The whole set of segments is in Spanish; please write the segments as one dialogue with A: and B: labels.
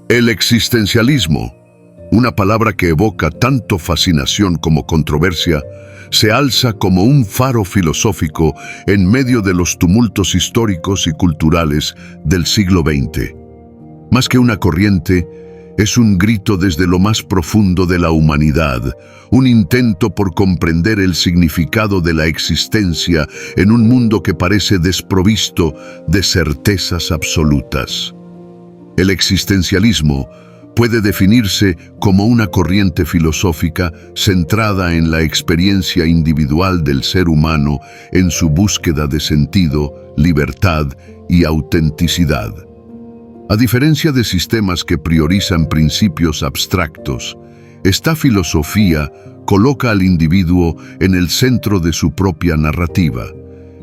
A: El existencialismo, una palabra que evoca tanto fascinación como controversia, se alza como un faro filosófico en medio de los tumultos históricos y culturales del siglo XX. Más que una corriente, es un grito desde lo más profundo de la humanidad, un intento por comprender el significado de la existencia en un mundo que parece desprovisto de certezas absolutas. El existencialismo puede definirse como una corriente filosófica centrada en la experiencia individual del ser humano en su búsqueda de sentido, libertad y autenticidad. A diferencia de sistemas que priorizan principios abstractos, esta filosofía coloca al individuo en el centro de su propia narrativa,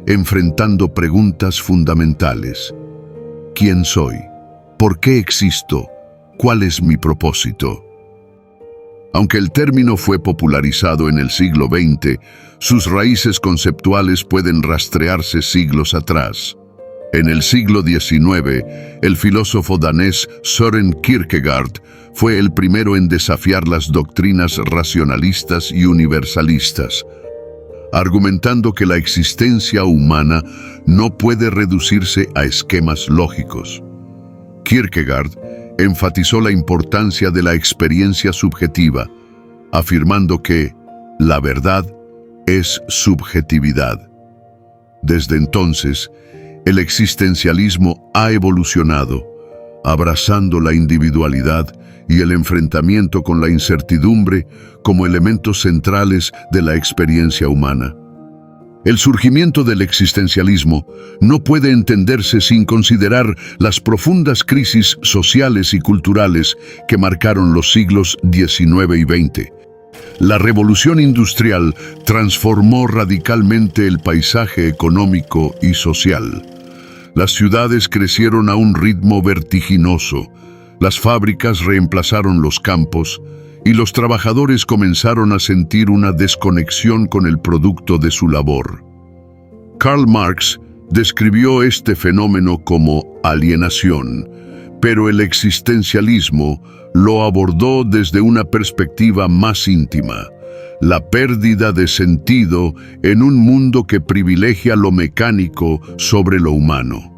A: enfrentando preguntas fundamentales. ¿Quién soy? ¿Por qué existo? ¿Cuál es mi propósito? Aunque el término fue popularizado en el siglo XX, sus raíces conceptuales pueden rastrearse siglos atrás. En el siglo XIX, el filósofo danés Søren Kierkegaard fue el primero en desafiar las doctrinas racionalistas y universalistas, argumentando que la existencia humana no puede reducirse a esquemas lógicos. Kierkegaard enfatizó la importancia de la experiencia subjetiva, afirmando que la verdad es subjetividad. Desde entonces, el existencialismo ha evolucionado, abrazando la individualidad y el enfrentamiento con la incertidumbre como elementos centrales de la experiencia humana. El surgimiento del existencialismo no puede entenderse sin considerar las profundas crisis sociales y culturales que marcaron los siglos XIX y XX. La revolución industrial transformó radicalmente el paisaje económico y social. Las ciudades crecieron a un ritmo vertiginoso, las fábricas reemplazaron los campos y los trabajadores comenzaron a sentir una desconexión con el producto de su labor. Karl Marx describió este fenómeno como alienación, pero el existencialismo lo abordó desde una perspectiva más íntima, la pérdida de sentido en un mundo que privilegia lo mecánico sobre lo humano.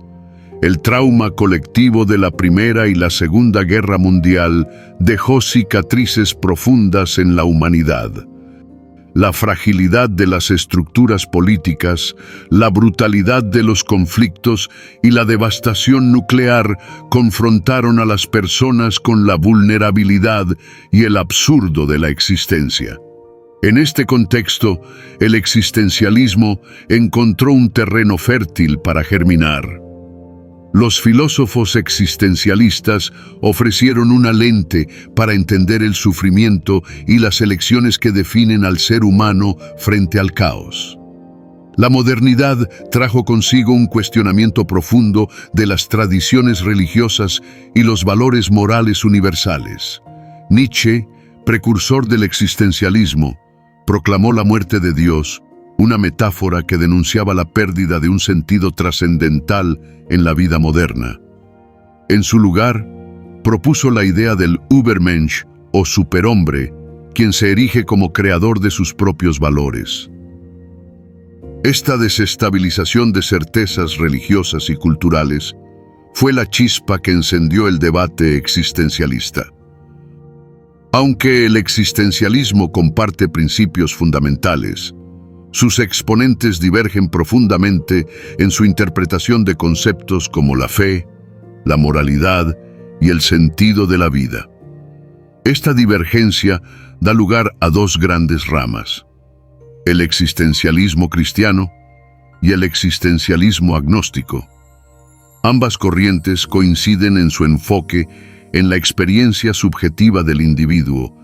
A: El trauma colectivo de la Primera y la Segunda Guerra Mundial dejó cicatrices profundas en la humanidad. La fragilidad de las estructuras políticas, la brutalidad de los conflictos y la devastación nuclear confrontaron a las personas con la vulnerabilidad y el absurdo de la existencia. En este contexto, el existencialismo encontró un terreno fértil para germinar. Los filósofos existencialistas ofrecieron una lente para entender el sufrimiento y las elecciones que definen al ser humano frente al caos. La modernidad trajo consigo un cuestionamiento profundo de las tradiciones religiosas y los valores morales universales. Nietzsche, precursor del existencialismo, proclamó la muerte de Dios, una metáfora que denunciaba la pérdida de un sentido trascendental en la vida moderna. En su lugar, propuso la idea del Übermensch o superhombre, quien se erige como creador de sus propios valores. Esta desestabilización de certezas religiosas y culturales fue la chispa que encendió el debate existencialista. Aunque el existencialismo comparte principios fundamentales, sus exponentes divergen profundamente en su interpretación de conceptos como la fe, la moralidad y el sentido de la vida. Esta divergencia da lugar a dos grandes ramas: el existencialismo cristiano y el existencialismo agnóstico. Ambas corrientes coinciden en su enfoque en la experiencia subjetiva del individuo,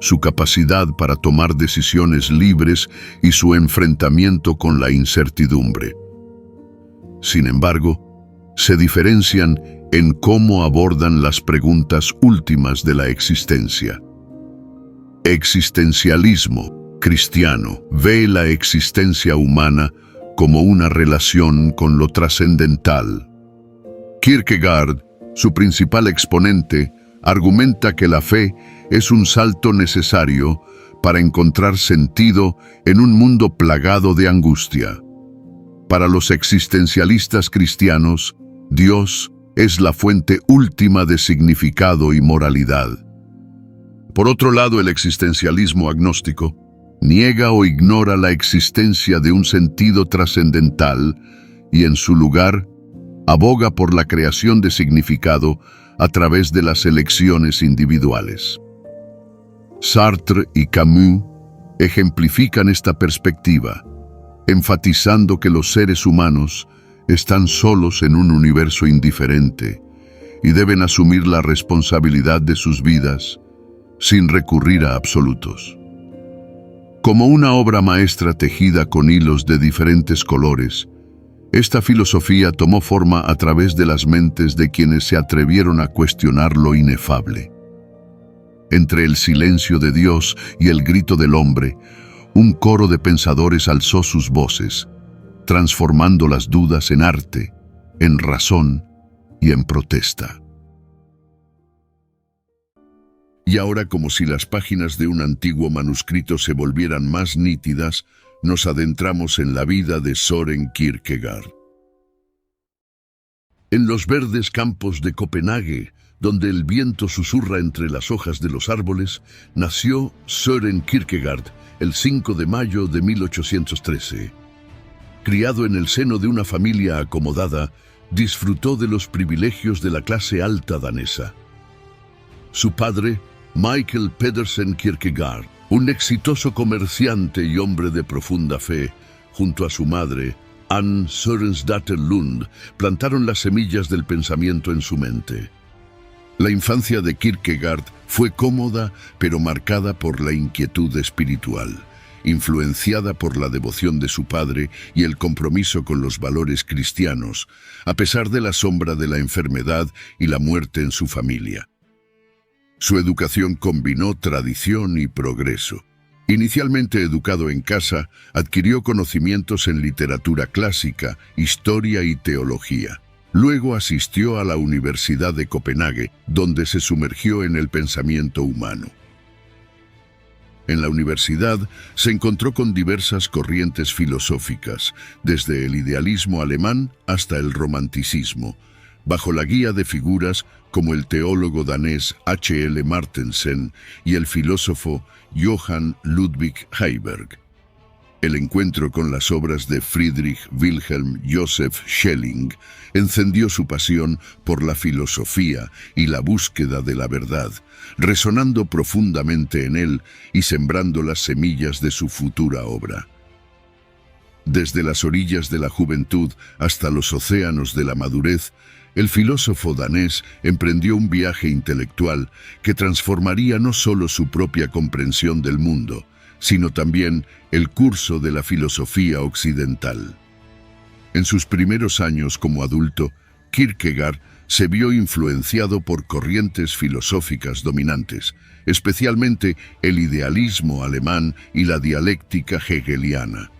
A: su capacidad para tomar decisiones libres y su enfrentamiento con la incertidumbre. Sin embargo, se diferencian en cómo abordan las preguntas últimas de la existencia. Existencialismo cristiano ve la existencia humana como una relación con lo trascendental. Kierkegaard, su principal exponente, argumenta que la fe es un salto necesario para encontrar sentido en un mundo plagado de angustia. Para los existencialistas cristianos, Dios es la fuente última de significado y moralidad. Por otro lado, el existencialismo agnóstico niega o ignora la existencia de un sentido trascendental y, en su lugar, aboga por la creación de significado a través de las elecciones individuales. Sartre y Camus ejemplifican esta perspectiva, enfatizando que los seres humanos están solos en un universo indiferente y deben asumir la responsabilidad de sus vidas sin recurrir a absolutos. Como una obra maestra tejida con hilos de diferentes colores, esta filosofía tomó forma a través de las mentes de quienes se atrevieron a cuestionar lo inefable. Entre el silencio de Dios y el grito del hombre, un coro de pensadores alzó sus voces, transformando las dudas en arte, en razón y en protesta. Y ahora, como si las páginas de un antiguo manuscrito se volvieran más nítidas, nos adentramos en la vida de Søren Kierkegaard. En los verdes campos de Copenhague, donde el viento susurra entre las hojas de los árboles, nació Søren Kierkegaard el 5 de mayo de 1813. Criado en el seno de una familia acomodada, disfrutó de los privilegios de la clase alta danesa. Su padre, Michael Pedersen Kierkegaard, un exitoso comerciante y hombre de profunda fe, junto a su madre, Anne Sørensdatter Lund, plantaron las semillas del pensamiento en su mente. La infancia de Kierkegaard fue cómoda, pero marcada por la inquietud espiritual, influenciada por la devoción de su padre y el compromiso con los valores cristianos, a pesar de la sombra de la enfermedad y la muerte en su familia. Su educación combinó tradición y progreso. Inicialmente educado en casa, adquirió conocimientos en literatura clásica, historia y teología. Luego asistió a la Universidad de Copenhague, donde se sumergió en el pensamiento humano. En la universidad se encontró con diversas corrientes filosóficas, desde el idealismo alemán hasta el romanticismo, bajo la guía de figuras como el teólogo danés H.L. Martensen y el filósofo Johann Ludwig Heiberg. El encuentro con las obras de Friedrich Wilhelm Joseph Schelling encendió su pasión por la filosofía y la búsqueda de la verdad, resonando profundamente en él y sembrando las semillas de su futura obra. Desde las orillas de la juventud hasta los océanos de la madurez, el filósofo danés emprendió un viaje intelectual que transformaría no solo su propia comprensión del mundo, sino también el curso de la filosofía occidental. En sus primeros años como adulto, Kierkegaard se vio influenciado por corrientes filosóficas dominantes, especialmente el idealismo alemán y la dialéctica hegeliana.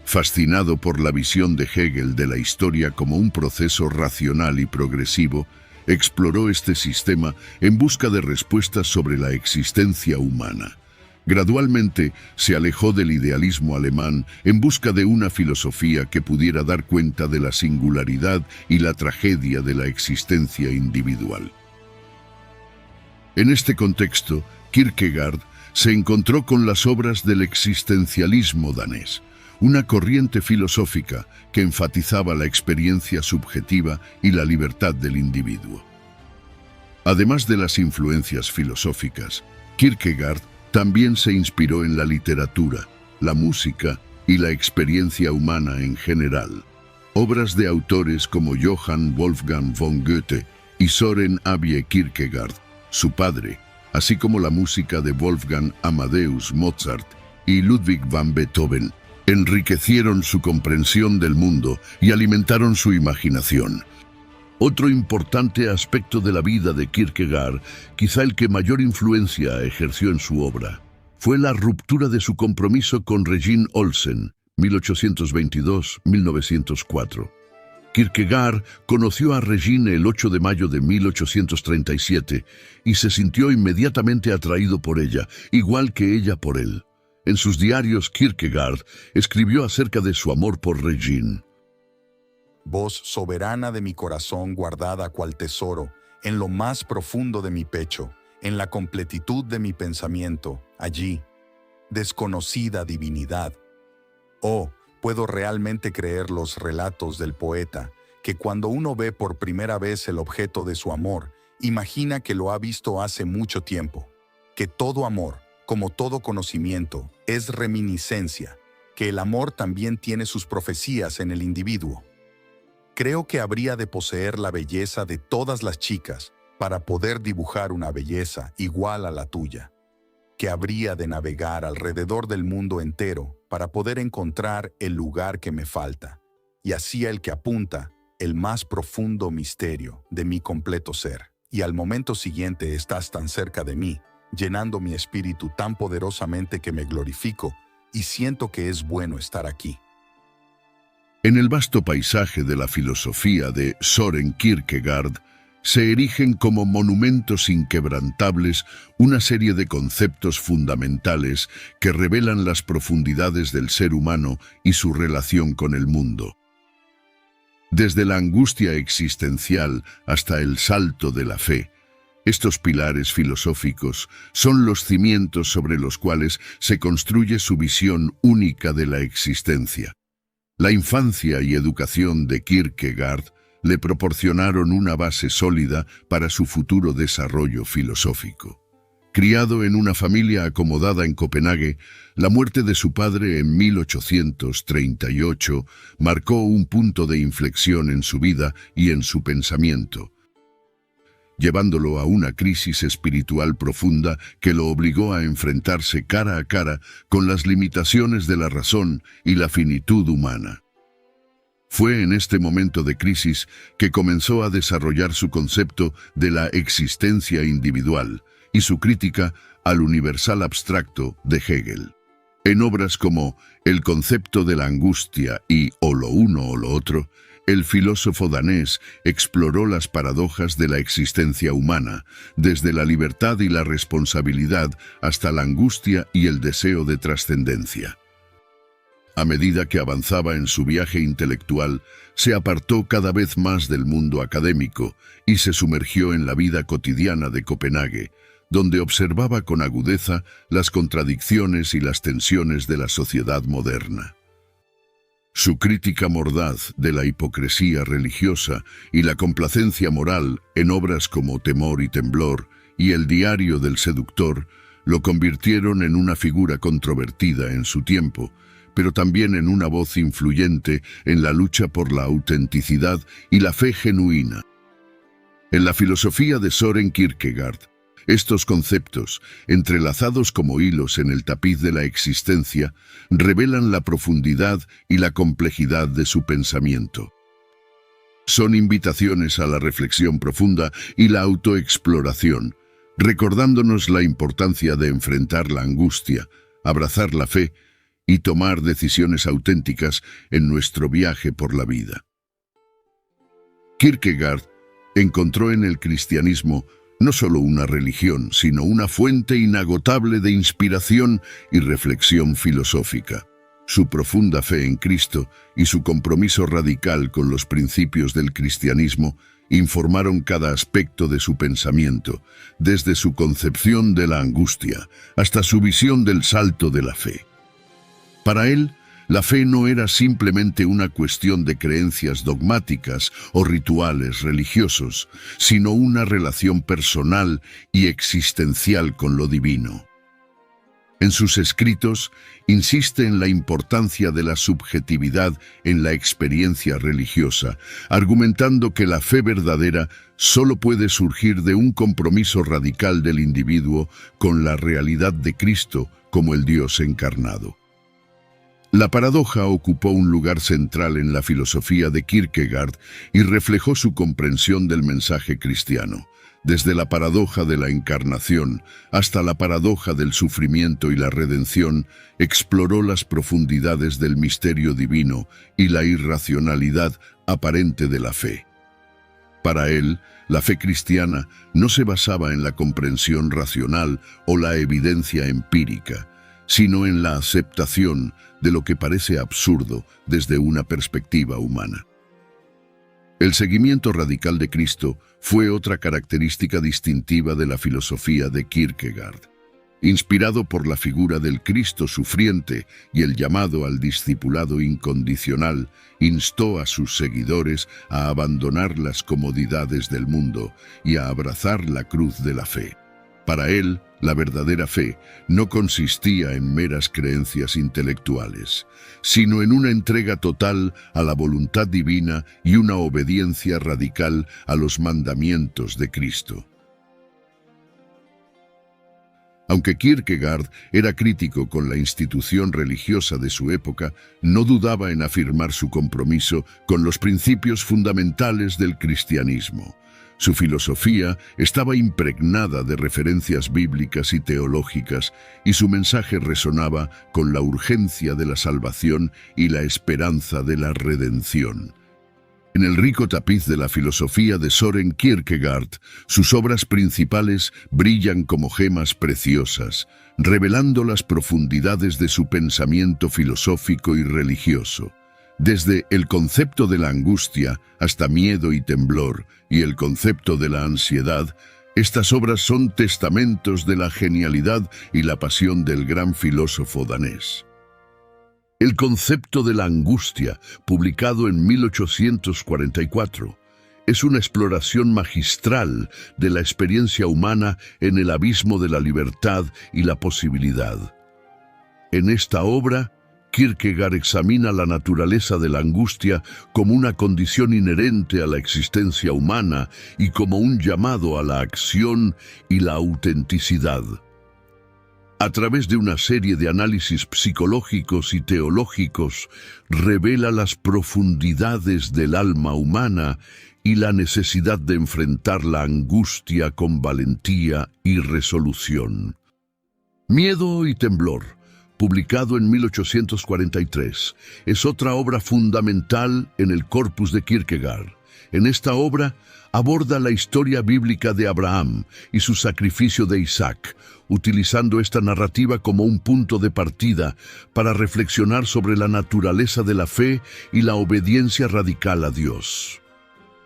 A: Fascinado por la visión de Hegel de la historia como un proceso racional y progresivo, exploró este sistema en busca de respuestas sobre la existencia humana. Gradualmente se alejó del idealismo alemán en busca de una filosofía que pudiera dar cuenta de la singularidad y la tragedia de la existencia individual. En este contexto, Kierkegaard se encontró con las obras del existencialismo danés, una corriente filosófica que enfatizaba la experiencia subjetiva y la libertad del individuo. Además de las influencias filosóficas, Kierkegaard también se inspiró en la literatura, la música y la experiencia humana en general. Obras de autores como Johann Wolfgang von Goethe y Søren Abie Kierkegaard, su padre, así como la música de Wolfgang Amadeus Mozart y Ludwig van Beethoven, enriquecieron su comprensión del mundo y alimentaron su imaginación. Otro importante aspecto de la vida de Kierkegaard, quizá el que mayor influencia ejerció en su obra, fue la ruptura de su compromiso con Regine Olsen, 1822-1904. Kierkegaard conoció a Regine el 8 de mayo de 1837 y se sintió inmediatamente atraído por ella, igual que ella por él. En sus diarios, Kierkegaard escribió acerca de su amor por Regine.
B: Voz soberana de mi corazón guardada cual tesoro, en lo más profundo de mi pecho, en la completitud de mi pensamiento, allí, desconocida divinidad. Oh, puedo realmente creer los relatos del poeta, que cuando uno ve por primera vez el objeto de su amor, imagina que lo ha visto hace mucho tiempo, que todo amor, como todo conocimiento, es reminiscencia, que el amor también tiene sus profecías en el individuo. Creo que habría de poseer la belleza de todas las chicas para poder dibujar una belleza igual a la tuya, que habría de navegar alrededor del mundo entero para poder encontrar el lugar que me falta, y hacia el que apunta el más profundo misterio de mi completo ser. Y al momento siguiente estás tan cerca de mí, llenando mi espíritu tan poderosamente que me glorifico y siento que es bueno estar aquí.
A: En el vasto paisaje de la filosofía de Søren Kierkegaard, se erigen como monumentos inquebrantables una serie de conceptos fundamentales que revelan las profundidades del ser humano y su relación con el mundo. Desde la angustia existencial hasta el salto de la fe, estos pilares filosóficos son los cimientos sobre los cuales se construye su visión única de la existencia. La infancia y educación de Kierkegaard le proporcionaron una base sólida para su futuro desarrollo filosófico. Criado en una familia acomodada en Copenhague, la muerte de su padre en 1838 marcó un punto de inflexión en su vida y en su pensamiento, llevándolo a una crisis espiritual profunda que lo obligó a enfrentarse cara a cara con las limitaciones de la razón y la finitud humana. Fue en este momento de crisis que comenzó a desarrollar su concepto de la existencia individual y su crítica al universal abstracto de Hegel. En obras como El concepto de la angustia y O lo uno o lo otro, el filósofo danés exploró las paradojas de la existencia humana, desde la libertad y la responsabilidad hasta la angustia y el deseo de trascendencia. A medida que avanzaba en su viaje intelectual, se apartó cada vez más del mundo académico y se sumergió en la vida cotidiana de Copenhague, donde observaba con agudeza las contradicciones y las tensiones de la sociedad moderna. Su crítica mordaz de la hipocresía religiosa y la complacencia moral en obras como Temor y Temblor y El diario del seductor lo convirtieron en una figura controvertida en su tiempo, pero también en una voz influyente en la lucha por la autenticidad y la fe genuina. En la filosofía de Søren Kierkegaard, estos conceptos, entrelazados como hilos en el tapiz de la existencia, revelan la profundidad y la complejidad de su pensamiento. Son invitaciones a la reflexión profunda y la autoexploración, recordándonos la importancia de enfrentar la angustia, abrazar la fe y tomar decisiones auténticas en nuestro viaje por la vida. Kierkegaard encontró en el cristianismo no solo una religión, sino una fuente inagotable de inspiración y reflexión filosófica. Su profunda fe en Cristo y su compromiso radical con los principios del cristianismo informaron cada aspecto de su pensamiento, desde su concepción de la angustia hasta su visión del salto de la fe. Para él, la fe no era simplemente una cuestión de creencias dogmáticas o rituales religiosos, sino una relación personal y existencial con lo divino. En sus escritos, insiste en la importancia de la subjetividad en la experiencia religiosa, argumentando que la fe verdadera solo puede surgir de un compromiso radical del individuo con la realidad de Cristo como el Dios encarnado. La paradoja ocupó un lugar central en la filosofía de Kierkegaard y reflejó su comprensión del mensaje cristiano. Desde la paradoja de la encarnación hasta la paradoja del sufrimiento y la redención, exploró las profundidades del misterio divino y la irracionalidad aparente de la fe. Para él, la fe cristiana no se basaba en la comprensión racional o la evidencia empírica, sino en la aceptación de lo que parece absurdo desde una perspectiva humana. El seguimiento radical de Cristo fue otra característica distintiva de la filosofía de Kierkegaard. Inspirado por la figura del Cristo sufriente y el llamado al discipulado incondicional, instó a sus seguidores a abandonar las comodidades del mundo y a abrazar la cruz de la fe. Para él, la verdadera fe no consistía en meras creencias intelectuales, sino en una entrega total a la voluntad divina y una obediencia radical a los mandamientos de Cristo. Aunque Kierkegaard era crítico con la institución religiosa de su época, no dudaba en afirmar su compromiso con los principios fundamentales del cristianismo. Su filosofía estaba impregnada de referencias bíblicas y teológicas, y su mensaje resonaba con la urgencia de la salvación y la esperanza de la redención. En el rico tapiz de la filosofía de Søren Kierkegaard, sus obras principales brillan como gemas preciosas, revelando las profundidades de su pensamiento filosófico y religioso. Desde el concepto de la angustia hasta miedo y temblor, y el concepto de la ansiedad, estas obras son testamentos de la genialidad y la pasión del gran filósofo danés. El concepto de la angustia, publicado en 1844, es una exploración magistral de la experiencia humana en el abismo de la libertad y la posibilidad. En esta obra, Kierkegaard examina la naturaleza de la angustia como una condición inherente a la existencia humana y como un llamado a la acción y la autenticidad. A través de una serie de análisis psicológicos y teológicos, revela las profundidades del alma humana y la necesidad de enfrentar la angustia con valentía y resolución. Miedo y temblor, publicado en 1843, es otra obra fundamental en el corpus de Kierkegaard. En esta obra aborda la historia bíblica de Abraham y su sacrificio de Isaac, utilizando esta narrativa como un punto de partida para reflexionar sobre la naturaleza de la fe y la obediencia radical a Dios.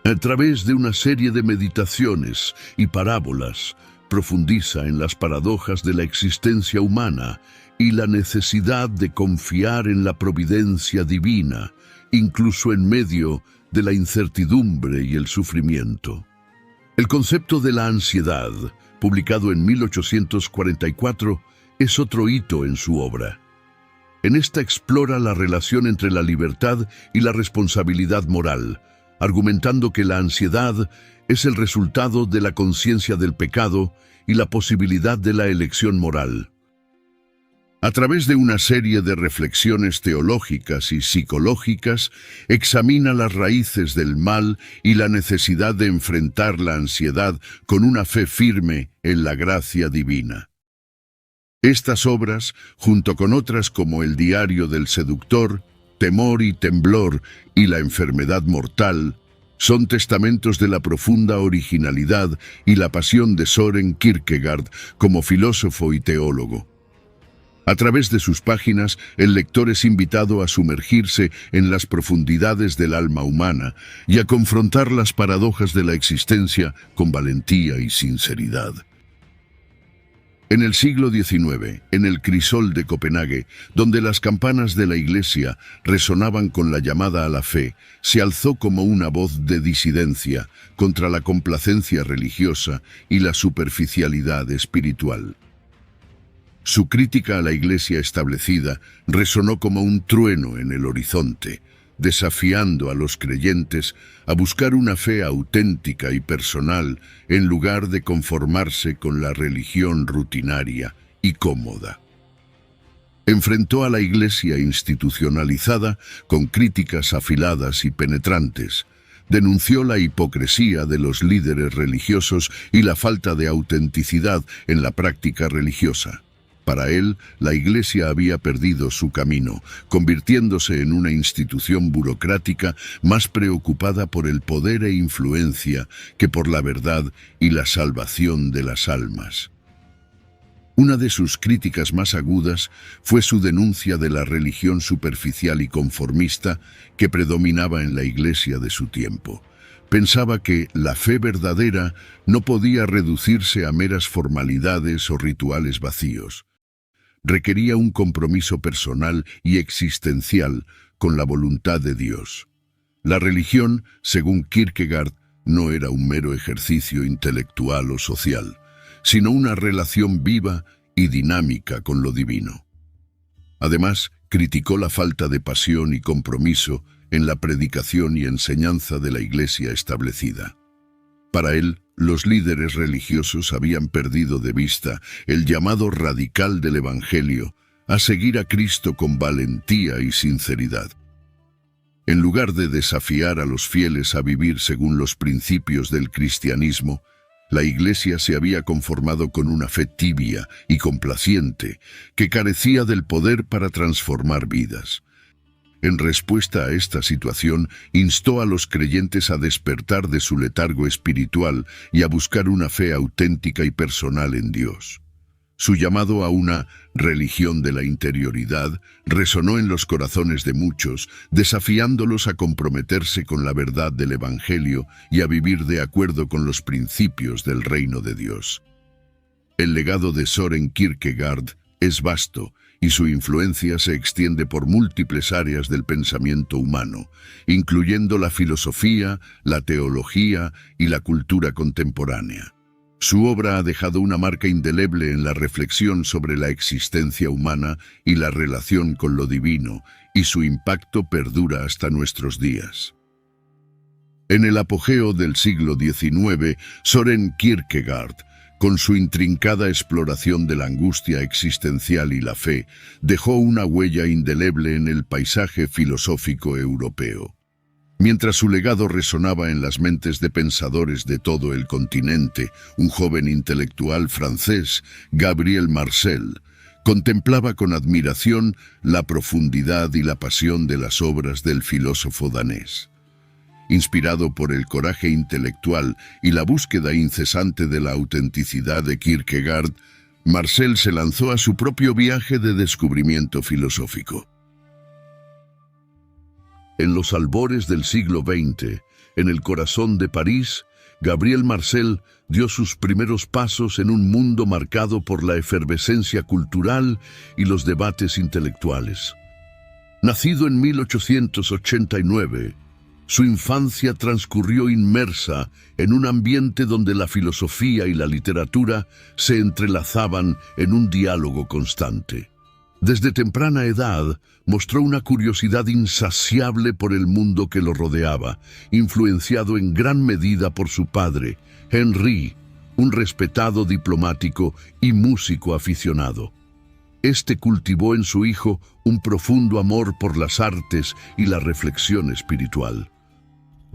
A: A través de una serie de meditaciones y parábolas, profundiza en las paradojas de la existencia humana y la necesidad de confiar en la providencia divina, incluso en medio de la incertidumbre y el sufrimiento. El concepto de la ansiedad, publicado en 1844, es otro hito en su obra. En esta explora la relación entre la libertad y la responsabilidad moral, argumentando que la ansiedad es el resultado de la conciencia del pecado y la posibilidad de la elección moral. A través de una serie de reflexiones teológicas y psicológicas, examina las raíces del mal y la necesidad de enfrentar la ansiedad con una fe firme en la gracia divina. Estas obras, junto con otras como El diario del seductor, Temor y temblor y La enfermedad mortal, son testamentos de la profunda originalidad y la pasión de Søren Kierkegaard como filósofo y teólogo. A través de sus páginas, el lector es invitado a sumergirse en las profundidades del alma humana y a confrontar las paradojas de la existencia con valentía y sinceridad. En el siglo XIX, en el crisol de Copenhague, donde las campanas de la Iglesia resonaban con la llamada a la fe, se alzó como una voz de disidencia contra la complacencia religiosa y la superficialidad espiritual. Su crítica a la Iglesia establecida resonó como un trueno en el horizonte, desafiando a los creyentes a buscar una fe auténtica y personal en lugar de conformarse con la religión rutinaria y cómoda. Enfrentó a la Iglesia institucionalizada con críticas afiladas y penetrantes. Denunció la hipocresía de los líderes religiosos y la falta de autenticidad en la práctica religiosa. Para él, la Iglesia había perdido su camino, convirtiéndose en una institución burocrática más preocupada por el poder e influencia que por la verdad y la salvación de las almas. Una de sus críticas más agudas fue su denuncia de la religión superficial y conformista que predominaba en la Iglesia de su tiempo. Pensaba que la fe verdadera no podía reducirse a meras formalidades o rituales vacíos. Requería un compromiso personal y existencial con la voluntad de Dios. La religión, según Kierkegaard, no era un mero ejercicio intelectual o social, sino una relación viva y dinámica con lo divino. Además, criticó la falta de pasión y compromiso en la predicación y enseñanza de la Iglesia establecida. Para él, los líderes religiosos habían perdido de vista el llamado radical del Evangelio a seguir a Cristo con valentía y sinceridad. En lugar de desafiar a los fieles a vivir según los principios del cristianismo, la Iglesia se había conformado con una fe tibia y complaciente que carecía del poder para transformar vidas. En respuesta a esta situación, instó a los creyentes a despertar de su letargo espiritual y a buscar una fe auténtica y personal en Dios. Su llamado a una religión de la interioridad resonó en los corazones de muchos, desafiándolos a comprometerse con la verdad del Evangelio y a vivir de acuerdo con los principios del reino de Dios. El legado de Søren Kierkegaard es vasto y su influencia se extiende por múltiples áreas del pensamiento humano, incluyendo la filosofía, la teología y la cultura contemporánea. Su obra ha dejado una marca indeleble en la reflexión sobre la existencia humana y la relación con lo divino, y su impacto perdura hasta nuestros días. En el apogeo del siglo XIX, Søren Kierkegaard, con su intrincada exploración de la angustia existencial y la fe, dejó una huella indeleble en el paisaje filosófico europeo. Mientras su legado resonaba en las mentes de pensadores de todo el continente, un joven intelectual francés, Gabriel Marcel, contemplaba con admiración la profundidad y la pasión de las obras del filósofo danés. Inspirado por el coraje intelectual y la búsqueda incesante de la autenticidad de Kierkegaard, Marcel se lanzó a su propio viaje de descubrimiento filosófico. En los albores del siglo XX, en el corazón de París, Gabriel Marcel dio sus primeros pasos en un mundo marcado por la efervescencia cultural y los debates intelectuales. Nacido en 1889, su infancia transcurrió inmersa en un ambiente donde la filosofía y la literatura se entrelazaban en un diálogo constante. Desde temprana edad, mostró una curiosidad insaciable por el mundo que lo rodeaba, influenciado en gran medida por su padre, Henri, un respetado diplomático y músico aficionado. Este cultivó en su hijo un profundo amor por las artes y la reflexión espiritual.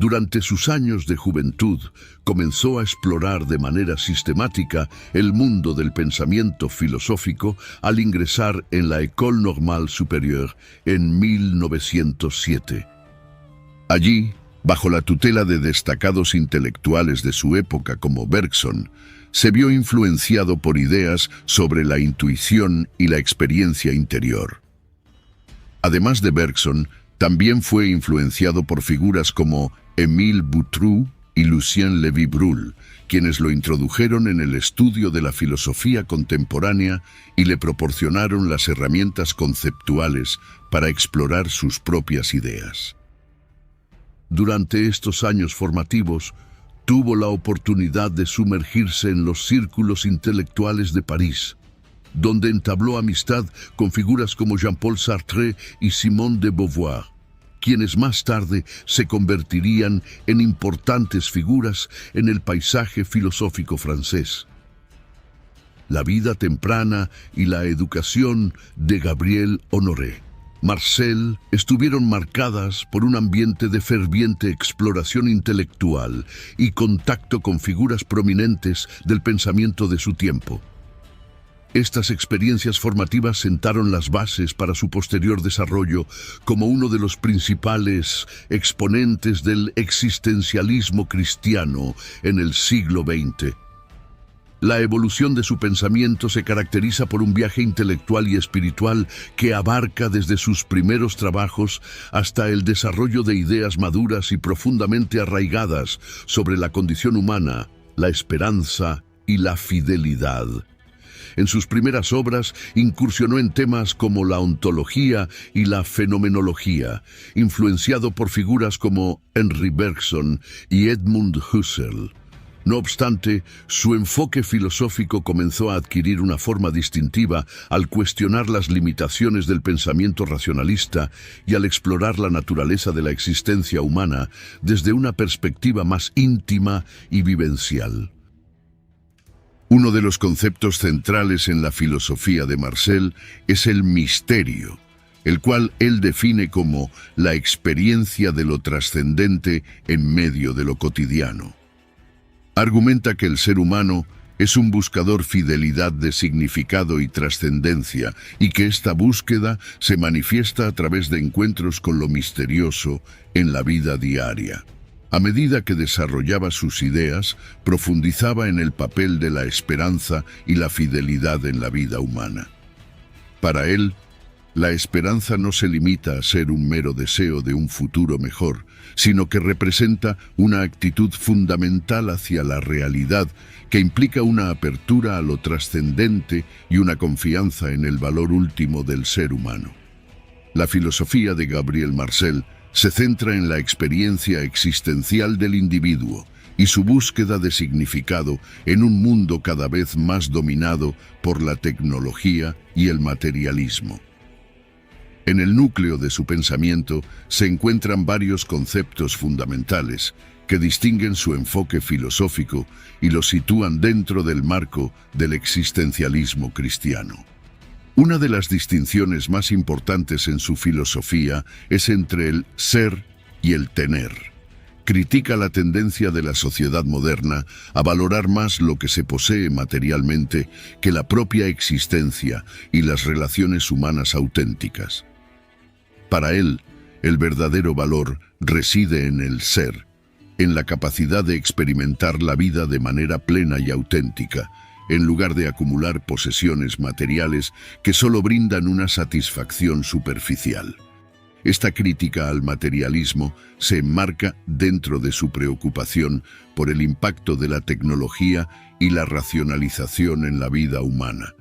A: Durante sus años de juventud, comenzó a explorar de manera sistemática el mundo del pensamiento filosófico al ingresar en la École Normale Supérieure en 1907. Allí, bajo la tutela de destacados intelectuales de su época como Bergson, se vio influenciado por ideas sobre la intuición y la experiencia interior. Además de Bergson, también fue influenciado por figuras como Émile Boutroux y Lucien Lévy-Bruhl, quienes lo introdujeron en el estudio de la filosofía contemporánea y le proporcionaron las herramientas conceptuales para explorar sus propias ideas. Durante estos años formativos, tuvo la oportunidad de sumergirse en los círculos intelectuales de París, donde entabló amistad con figuras como Jean-Paul Sartre y Simone de Beauvoir, quienes más tarde se convertirían en importantes figuras en el paisaje filosófico francés. La vida temprana y la educación de Gabriel Honoré Marcel estuvieron marcadas por un ambiente de ferviente exploración intelectual y contacto con figuras prominentes del pensamiento de su tiempo. Estas experiencias formativas sentaron las bases para su posterior desarrollo como uno de los principales exponentes del existencialismo cristiano en el siglo XX. La evolución de su pensamiento se caracteriza por un viaje intelectual y espiritual que abarca desde sus primeros trabajos hasta el desarrollo de ideas maduras y profundamente arraigadas sobre la condición humana, la esperanza y la fidelidad. En sus primeras obras incursionó en temas como la ontología y la fenomenología, influenciado por figuras como Henri Bergson y Edmund Husserl. No obstante, su enfoque filosófico comenzó a adquirir una forma distintiva al cuestionar las limitaciones del pensamiento racionalista y al explorar la naturaleza de la existencia humana desde una perspectiva más íntima y vivencial. Uno de los conceptos centrales en la filosofía de Marcel es el misterio, el cual él define como la experiencia de lo trascendente en medio de lo cotidiano. Argumenta que el ser humano es un buscador fidelidad de significado y trascendencia y que esta búsqueda se manifiesta a través de encuentros con lo misterioso en la vida diaria. A medida que desarrollaba sus ideas, profundizaba en el papel de la esperanza y la fidelidad en la vida humana. Para él, la esperanza no se limita a ser un mero deseo de un futuro mejor, sino que representa una actitud fundamental hacia la realidad que implica una apertura a lo trascendente y una confianza en el valor último del ser humano. La filosofía de Gabriel Marcel se centra en la experiencia existencial del individuo y su búsqueda de significado en un mundo cada vez más dominado por la tecnología y el materialismo. En el núcleo de su pensamiento se encuentran varios conceptos fundamentales que distinguen su enfoque filosófico y lo sitúan dentro del marco del existencialismo cristiano. Una de las distinciones más importantes en su filosofía es entre el ser y el tener. Critica la tendencia de la sociedad moderna a valorar más lo que se posee materialmente que la propia existencia y las relaciones humanas auténticas. Para él, el verdadero valor reside en el ser, en la capacidad de experimentar la vida de manera plena y auténtica, en lugar de acumular posesiones materiales que solo brindan una satisfacción superficial. Esta crítica al materialismo se enmarca dentro de su preocupación por el impacto de la tecnología y la racionalización en la vida humana.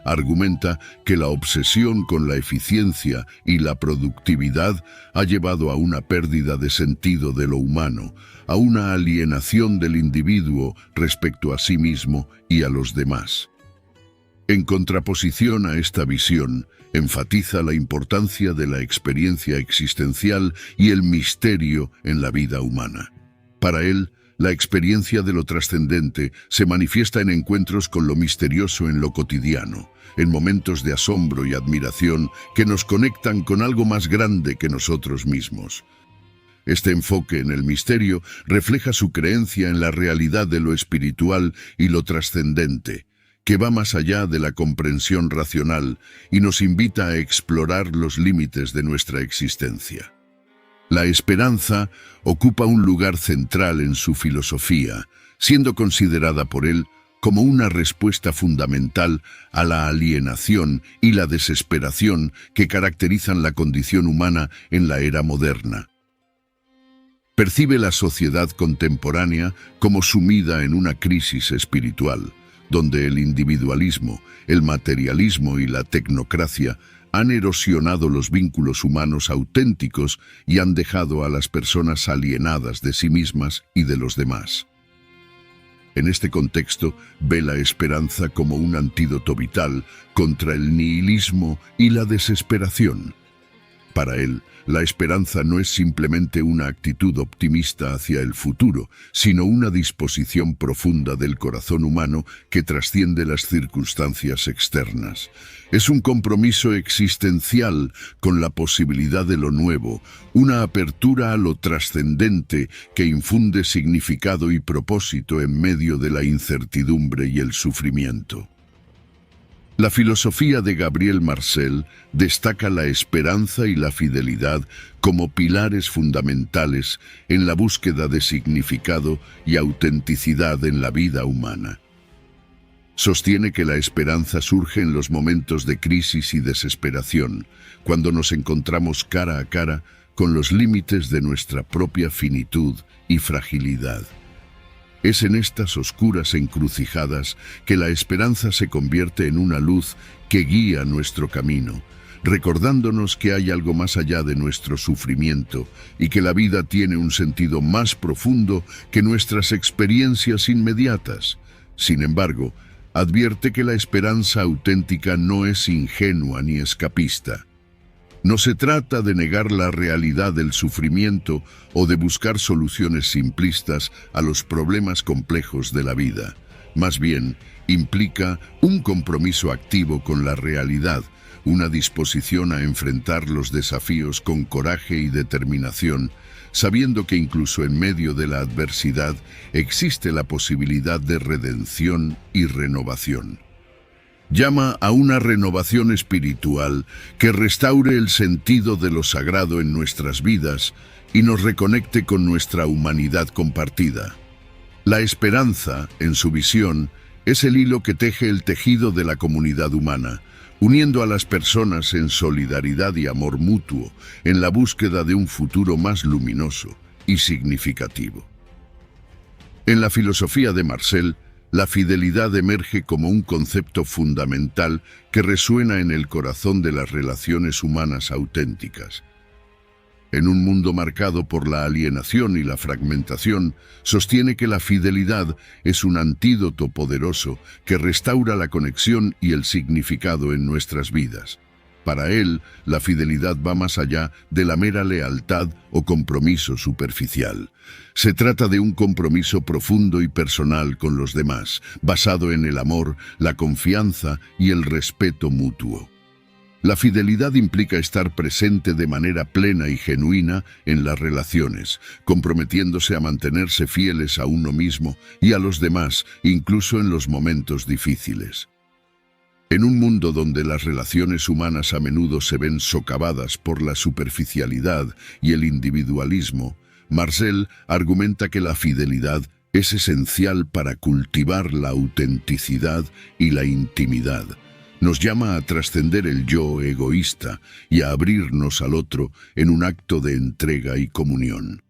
A: Argumenta que la obsesión con la eficiencia y la productividad ha llevado a una pérdida de sentido de lo humano, a una alienación del individuo respecto a sí mismo y a los demás. En contraposición a esta visión, enfatiza la importancia de la experiencia existencial y el misterio en la vida humana. Para él, la experiencia de lo trascendente se manifiesta en encuentros con lo misterioso en lo cotidiano, en momentos de asombro y admiración que nos conectan con algo más grande que nosotros mismos. Este enfoque en el misterio refleja su creencia en la realidad de lo espiritual y lo trascendente, que va más allá de la comprensión racional y nos invita a explorar los límites de nuestra existencia. La esperanza ocupa un lugar central en su filosofía, siendo considerada por él como una respuesta fundamental a la alienación y la desesperación que caracterizan la condición humana en la era moderna. Percibe la sociedad contemporánea como sumida en una crisis espiritual, donde el individualismo, el materialismo y la tecnocracia han erosionado los vínculos humanos auténticos y han dejado a las personas alienadas de sí mismas y de los demás. En este contexto, ve la esperanza como un antídoto vital contra el nihilismo y la desesperación. Para él, la esperanza no es simplemente una actitud optimista hacia el futuro, sino una disposición profunda del corazón humano que trasciende las circunstancias externas. Es un compromiso existencial con la posibilidad de lo nuevo, una apertura a lo trascendente que infunde significado y propósito en medio de la incertidumbre y el sufrimiento. La filosofía de Gabriel Marcel destaca la esperanza y la fidelidad como pilares fundamentales en la búsqueda de significado y autenticidad en la vida humana. Sostiene que la esperanza surge en los momentos de crisis y desesperación, cuando nos encontramos cara a cara con los límites de nuestra propia finitud y fragilidad. Es en estas oscuras encrucijadas que la esperanza se convierte en una luz que guía nuestro camino, recordándonos que hay algo más allá de nuestro sufrimiento y que la vida tiene un sentido más profundo que nuestras experiencias inmediatas. Sin embargo, advierte que la esperanza auténtica no es ingenua ni escapista. No se trata de negar la realidad del sufrimiento o de buscar soluciones simplistas a los problemas complejos de la vida. Más bien, implica un compromiso activo con la realidad, una disposición a enfrentar los desafíos con coraje y determinación, sabiendo que incluso en medio de la adversidad existe la posibilidad de redención y renovación. Llama a una renovación espiritual que restaure el sentido de lo sagrado en nuestras vidas y nos reconecte con nuestra humanidad compartida. La esperanza, en su visión, es el hilo que teje el tejido de la comunidad humana, uniendo a las personas en solidaridad y amor mutuo, en la búsqueda de un futuro más luminoso y significativo. En la filosofía de Marcel, la fidelidad emerge como un concepto fundamental que resuena en el corazón de las relaciones humanas auténticas. En un mundo marcado por la alienación y la fragmentación, sostiene que la fidelidad es un antídoto poderoso que restaura la conexión y el significado en nuestras vidas. Para él, la fidelidad va más allá de la mera lealtad o compromiso superficial. Se trata de un compromiso profundo y personal con los demás, basado en el amor, la confianza y el respeto mutuo. La fidelidad implica estar presente de manera plena y genuina en las relaciones, comprometiéndose a mantenerse fieles a uno mismo y a los demás, incluso en los momentos difíciles. En un mundo donde las relaciones humanas a menudo se ven socavadas por la superficialidad y el individualismo, Marcel argumenta que la fidelidad es esencial para cultivar la autenticidad y la intimidad. Nos llama a trascender el yo egoísta y a abrirnos al otro en un acto de entrega y comunión.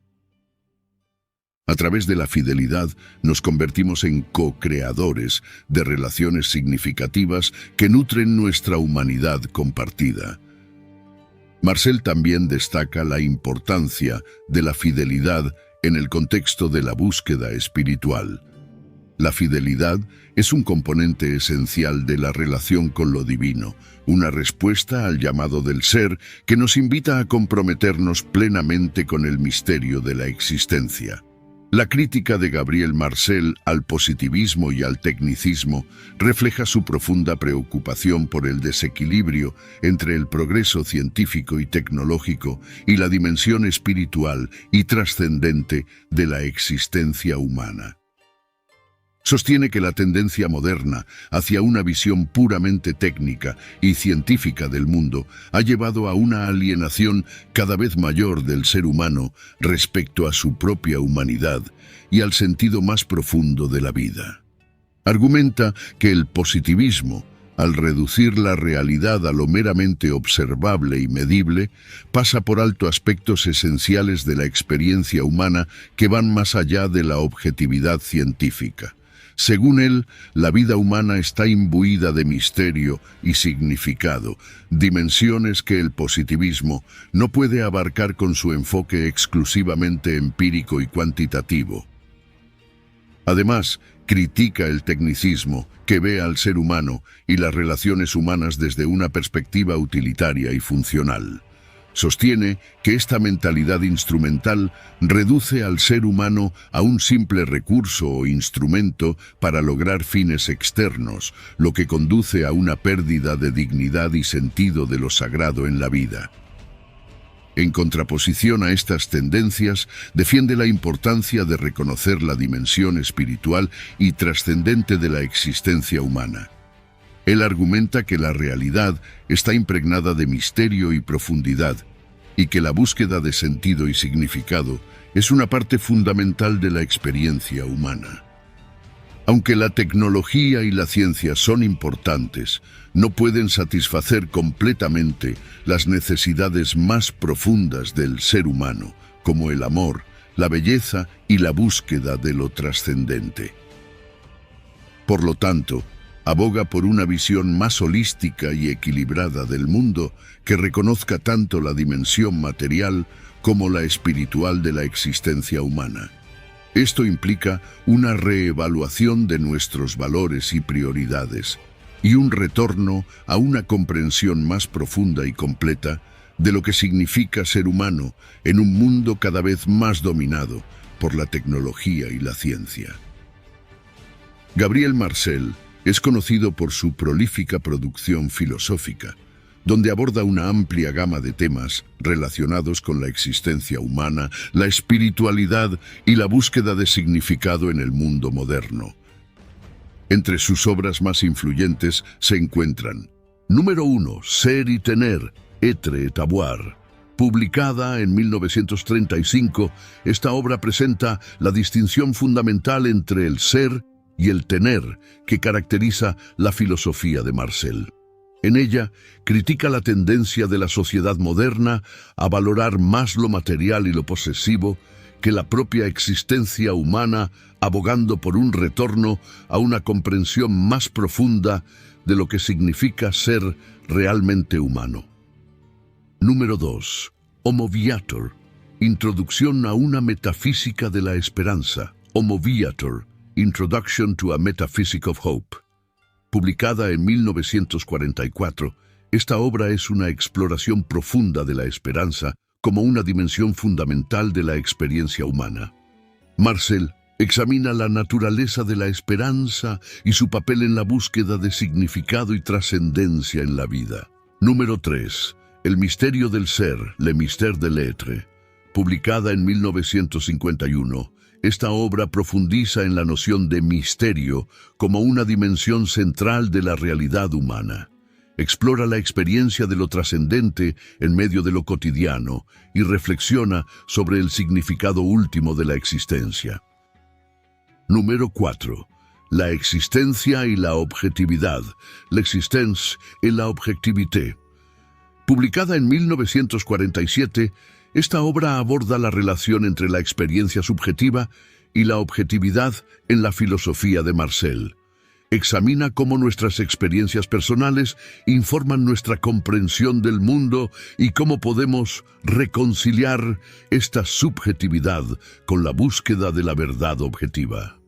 A: A través de la fidelidad nos convertimos en co-creadores de relaciones significativas que nutren nuestra humanidad compartida. Marcel también destaca la importancia de la fidelidad en el contexto de la búsqueda espiritual. La fidelidad es un componente esencial de la relación con lo divino, una respuesta al llamado del ser que nos invita a comprometernos plenamente con el misterio de la existencia. La crítica de Gabriel Marcel al positivismo y al tecnicismo refleja su profunda preocupación por el desequilibrio entre el progreso científico y tecnológico y la dimensión espiritual y trascendente de la existencia humana. Sostiene que la tendencia moderna hacia una visión puramente técnica y científica del mundo ha llevado a una alienación cada vez mayor del ser humano respecto a su propia humanidad y al sentido más profundo de la vida. Argumenta que el positivismo, al reducir la realidad a lo meramente observable y medible, pasa por alto aspectos esenciales de la experiencia humana que van más allá de la objetividad científica. Según él, la vida humana está imbuida de misterio y significado, dimensiones que el positivismo no puede abarcar con su enfoque exclusivamente empírico y cuantitativo. Además, critica el tecnicismo, que ve al ser humano y las relaciones humanas desde una perspectiva utilitaria y funcional. Sostiene que esta mentalidad instrumental reduce al ser humano a un simple recurso o instrumento para lograr fines externos, lo que conduce a una pérdida de dignidad y sentido de lo sagrado en la vida. En contraposición a estas tendencias, defiende la importancia de reconocer la dimensión espiritual y trascendente de la existencia humana. Él argumenta que la realidad está impregnada de misterio y profundidad, y que la búsqueda de sentido y significado es una parte fundamental de la experiencia humana. Aunque la tecnología y la ciencia son importantes, no pueden satisfacer completamente las necesidades más profundas del ser humano, como el amor, la belleza y la búsqueda de lo trascendente. Por lo tanto, aboga por una visión más holística y equilibrada del mundo que reconozca tanto la dimensión material como la espiritual de la existencia humana. Esto implica una reevaluación de nuestros valores y prioridades y un retorno a una comprensión más profunda y completa de lo que significa ser humano en un mundo cada vez más dominado por la tecnología y la ciencia. Gabriel Marcel es conocido por su prolífica producción filosófica, donde aborda una amplia gama de temas relacionados con la existencia humana, la espiritualidad y la búsqueda de significado en el mundo moderno. Entre sus obras más influyentes se encuentran: número 1, Ser y Tener, Être et Avoir. Publicada en 1935, esta obra presenta la distinción fundamental entre el ser y el tener que caracteriza la filosofía de Marcel. En ella, critica la tendencia de la sociedad moderna a valorar más lo material y lo posesivo que la propia existencia humana, abogando por un retorno a una comprensión más profunda de lo que significa ser realmente humano. Número 2. Homo Viator. Introducción a una metafísica de la esperanza. Homo Viator. Introduction to a Metaphysic of Hope. Publicada en 1944, esta obra es una exploración profunda de la esperanza como una dimensión fundamental de la experiencia humana. Marcel examina la naturaleza de la esperanza y su papel en la búsqueda de significado y trascendencia en la vida. Número 3. El misterio del ser, Le Mystère de l'Être. Publicada en 1951, esta obra profundiza en la noción de misterio como una dimensión central de la realidad humana. Explora la experiencia de lo trascendente en medio de lo cotidiano y reflexiona sobre el significado último de la existencia. Número 4. La existencia y la objetividad, L'existence et la objectivité. Publicada en 1947, esta obra aborda la relación entre la experiencia subjetiva y la objetividad en la filosofía de Marcel. Examina cómo nuestras experiencias personales informan nuestra comprensión del mundo y cómo podemos reconciliar esta subjetividad con la búsqueda de la verdad objetiva.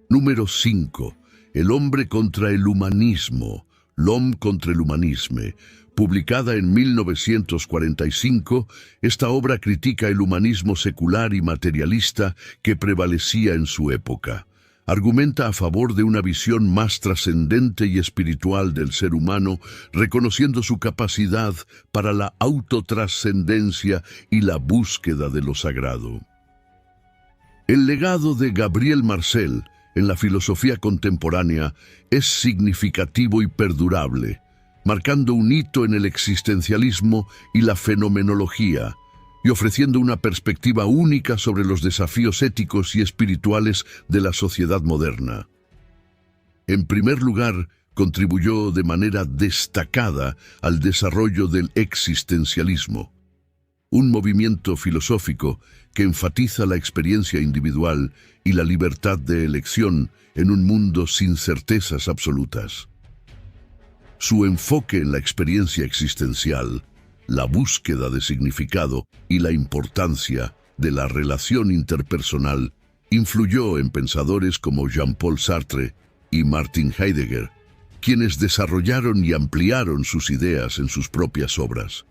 A: Número 5. El hombre contra el humanismo, L'homme contre l'humanisme. Publicada en 1945, esta obra critica el humanismo secular y materialista que prevalecía en su época. Argumenta a favor de una visión más trascendente y espiritual del ser humano, reconociendo su capacidad para la autotrascendencia y la búsqueda de lo sagrado. El legado de Gabriel Marcel en la filosofía contemporánea es significativo y perdurable, marcando un hito en el existencialismo y la fenomenología, y ofreciendo una perspectiva única sobre los desafíos éticos y espirituales de la sociedad moderna. En primer lugar, contribuyó de manera destacada al desarrollo del existencialismo, un movimiento filosófico que enfatiza la experiencia individual y la libertad de elección en un mundo sin certezas absolutas. Su enfoque en la experiencia existencial, la búsqueda de significado y la importancia de la relación interpersonal influyó en pensadores como Jean-Paul Sartre y Martin Heidegger, quienes desarrollaron y ampliaron sus ideas en sus propias obras.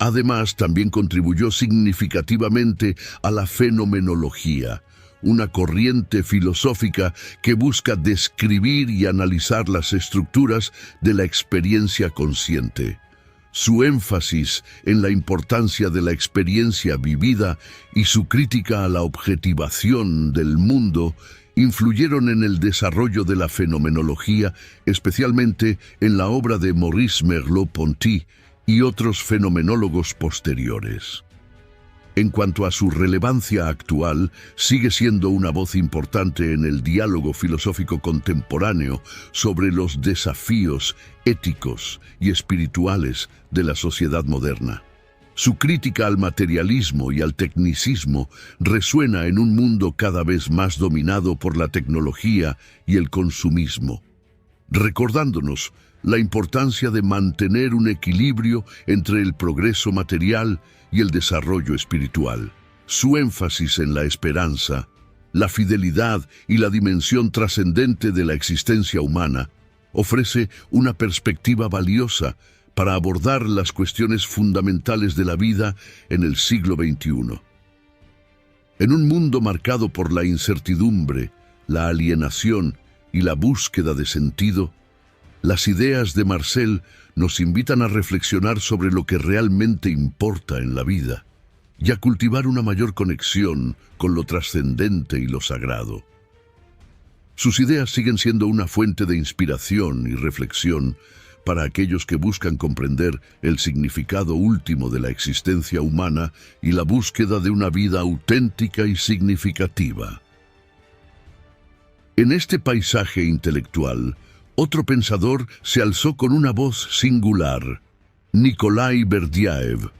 A: Además, también contribuyó significativamente a la fenomenología, una corriente filosófica que busca describir y analizar las estructuras de la experiencia consciente. Su énfasis en la importancia de la experiencia vivida y su crítica a la objetivación del mundo influyeron en el desarrollo de la fenomenología, especialmente en la obra de Maurice Merleau-Ponty y otros fenomenólogos posteriores. En cuanto a su relevancia actual, sigue siendo una voz importante en el diálogo filosófico contemporáneo sobre los desafíos éticos y espirituales de la sociedad moderna. Su crítica al materialismo y al tecnicismo resuena en un mundo cada vez más dominado por la tecnología y el consumismo, recordándonos la importancia de mantener un equilibrio entre el progreso material y el desarrollo espiritual. Su énfasis en la esperanza, la fidelidad y la dimensión trascendente de la existencia humana ofrece una perspectiva valiosa para abordar las cuestiones fundamentales de la vida en el siglo XXI. En un mundo marcado por la incertidumbre, la alienación y la búsqueda de sentido, las ideas de Marcel nos invitan a reflexionar sobre lo que realmente importa en la vida y a cultivar una mayor conexión con lo trascendente y lo sagrado. Sus ideas siguen siendo una fuente de inspiración y reflexión para aquellos que buscan comprender el significado último de la existencia humana y la búsqueda de una vida auténtica y significativa. En este paisaje intelectual, otro pensador se alzó con una voz singular, Nikolai Berdyaev.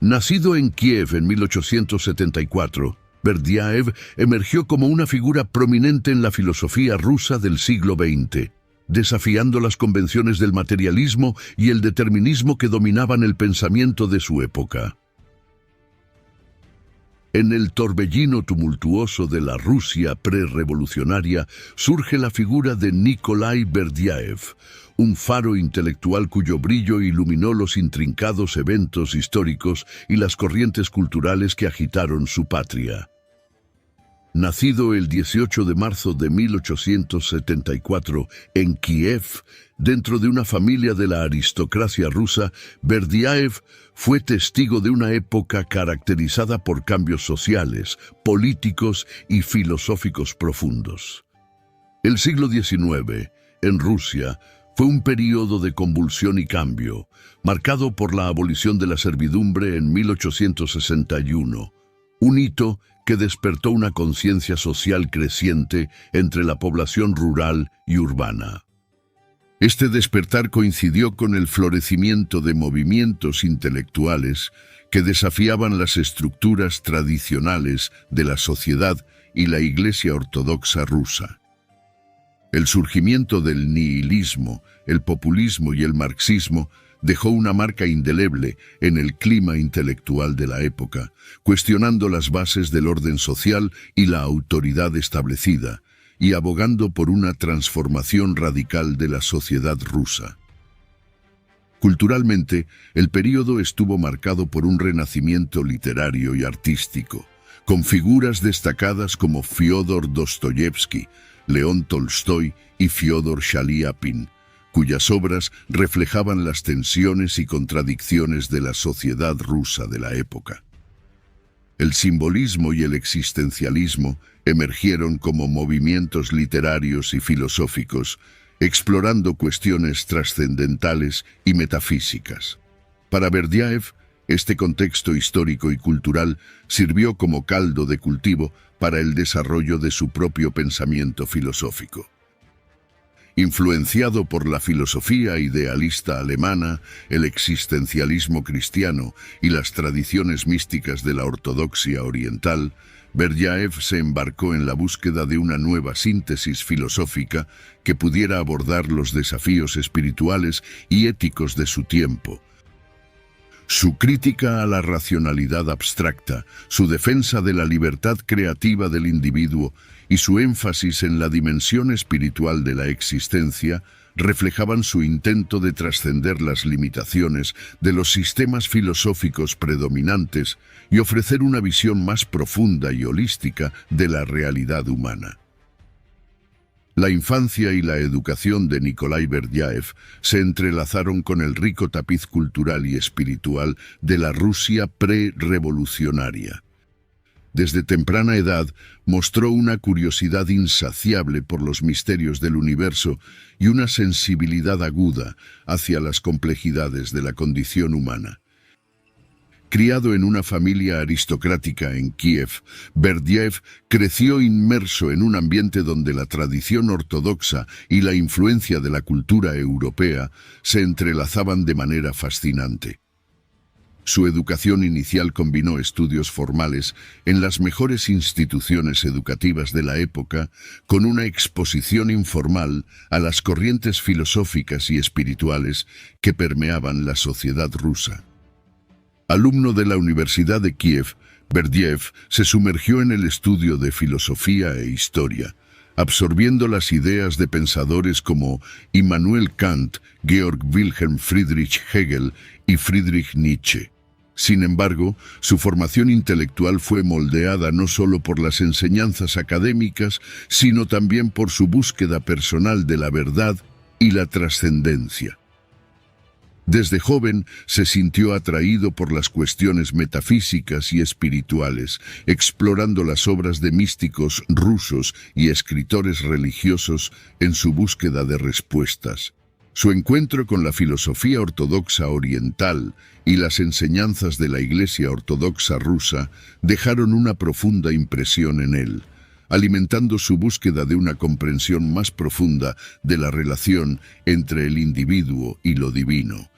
A: Nacido en Kiev en 1874, Berdyaev emergió como una figura prominente en la filosofía rusa del siglo XX, desafiando las convenciones del materialismo y el determinismo que dominaban el pensamiento de su época. En el torbellino tumultuoso de la Rusia prerrevolucionaria surge la figura de Nikolai Berdyaev, un faro intelectual cuyo brillo iluminó los intrincados eventos históricos y las corrientes culturales que agitaron su patria. Nacido el 18 de marzo de 1874 en Kiev, dentro de una familia de la aristocracia rusa, Berdyaev fue testigo de una época caracterizada por cambios sociales, políticos y filosóficos profundos. El siglo XIX, en Rusia, fue un período de convulsión y cambio, marcado por la abolición de la servidumbre en 1861, un hito que despertó una conciencia social creciente entre la población rural y urbana. Este despertar coincidió con el florecimiento de movimientos intelectuales que desafiaban las estructuras tradicionales de la sociedad y la Iglesia Ortodoxa rusa. El surgimiento del nihilismo, el populismo y el marxismo dejó una marca indeleble en el clima intelectual de la época, cuestionando las bases del orden social y la autoridad establecida, y abogando por una transformación radical de la sociedad rusa. Culturalmente, el período estuvo marcado por un renacimiento literario y artístico, con figuras destacadas como Fyodor Dostoyevsky, León Tolstoy y Fyodor Shaliapin, cuyas obras reflejaban las tensiones y contradicciones de la sociedad rusa de la época. El simbolismo y el existencialismo emergieron como movimientos literarios y filosóficos, explorando cuestiones trascendentales y metafísicas. Para Berdyaev, este contexto histórico y cultural sirvió como caldo de cultivo para el desarrollo de su propio pensamiento filosófico. Influenciado por la filosofía idealista alemana, el existencialismo cristiano y las tradiciones místicas de la ortodoxia oriental, Berdyaev se embarcó en la búsqueda de una nueva síntesis filosófica que pudiera abordar los desafíos espirituales y éticos de su tiempo. Su crítica a la racionalidad abstracta, su defensa de la libertad creativa del individuo y su énfasis en la dimensión espiritual de la existencia reflejaban su intento de trascender las limitaciones de los sistemas filosóficos predominantes y ofrecer una visión más profunda y holística de la realidad humana. La infancia y la educación de Nikolai Berdyaev se entrelazaron con el rico tapiz cultural y espiritual de la Rusia pre-revolucionaria. Desde temprana edad mostró una curiosidad insaciable por los misterios del universo y una sensibilidad aguda hacia las complejidades de la condición humana. Criado en una familia aristocrática en Kiev, Berdyaev creció inmerso en un ambiente donde la tradición ortodoxa y la influencia de la cultura europea se entrelazaban de manera fascinante. Su educación inicial combinó estudios formales en las mejores instituciones educativas de la época con una exposición informal a las corrientes filosóficas y espirituales que permeaban la sociedad rusa. Alumno de la Universidad de Kiev, Berdyaev se sumergió en el estudio de filosofía e historia, absorbiendo las ideas de pensadores como Immanuel Kant, Georg Wilhelm Friedrich Hegel y Friedrich Nietzsche. Sin embargo, su formación intelectual fue moldeada no solo por las enseñanzas académicas, sino también por su búsqueda personal de la verdad y la trascendencia. Desde joven se sintió atraído por las cuestiones metafísicas y espirituales, explorando las obras de místicos rusos y escritores religiosos en su búsqueda de respuestas. Su encuentro con la filosofía ortodoxa oriental y las enseñanzas de la Iglesia Ortodoxa rusa dejaron una profunda impresión en él, alimentando su búsqueda de una comprensión más profunda de la relación entre el individuo y lo divino.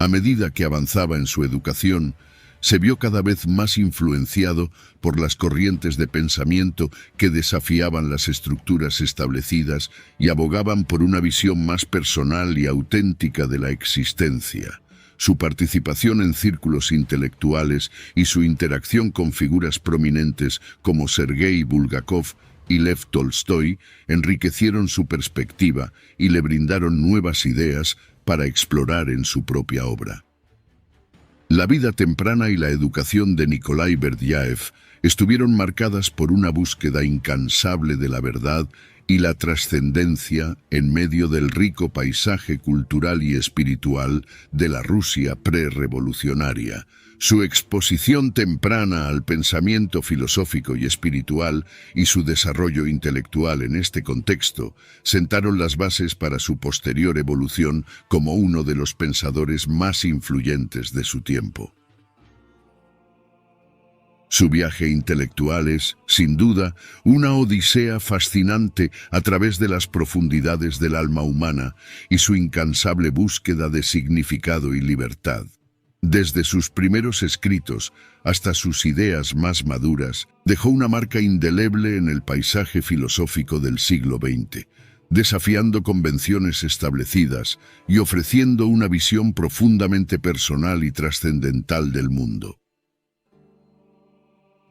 A: A medida que avanzaba en su educación, se vio cada vez más influenciado por las corrientes de pensamiento que desafiaban las estructuras establecidas y abogaban por una visión más personal y auténtica de la existencia. Su participación en círculos intelectuales y su interacción con figuras prominentes como Sergei Bulgakov y Lev Tolstoy enriquecieron su perspectiva y le brindaron nuevas ideas para explorar en su propia obra. La vida temprana y la educación de Nikolai Berdyaev estuvieron marcadas por una búsqueda incansable de la verdad y la trascendencia en medio del rico paisaje cultural y espiritual de la Rusia prerrevolucionaria. Su exposición temprana al pensamiento filosófico y espiritual y su desarrollo intelectual en este contexto sentaron las bases para su posterior evolución como uno de los pensadores más influyentes de su tiempo. Su viaje intelectual es, sin duda, una odisea fascinante a través de las profundidades del alma humana y su incansable búsqueda de significado y libertad. Desde sus primeros escritos hasta sus ideas más maduras, dejó una marca indeleble en el paisaje filosófico del siglo XX, desafiando convenciones establecidas y ofreciendo una visión profundamente personal y trascendental del mundo.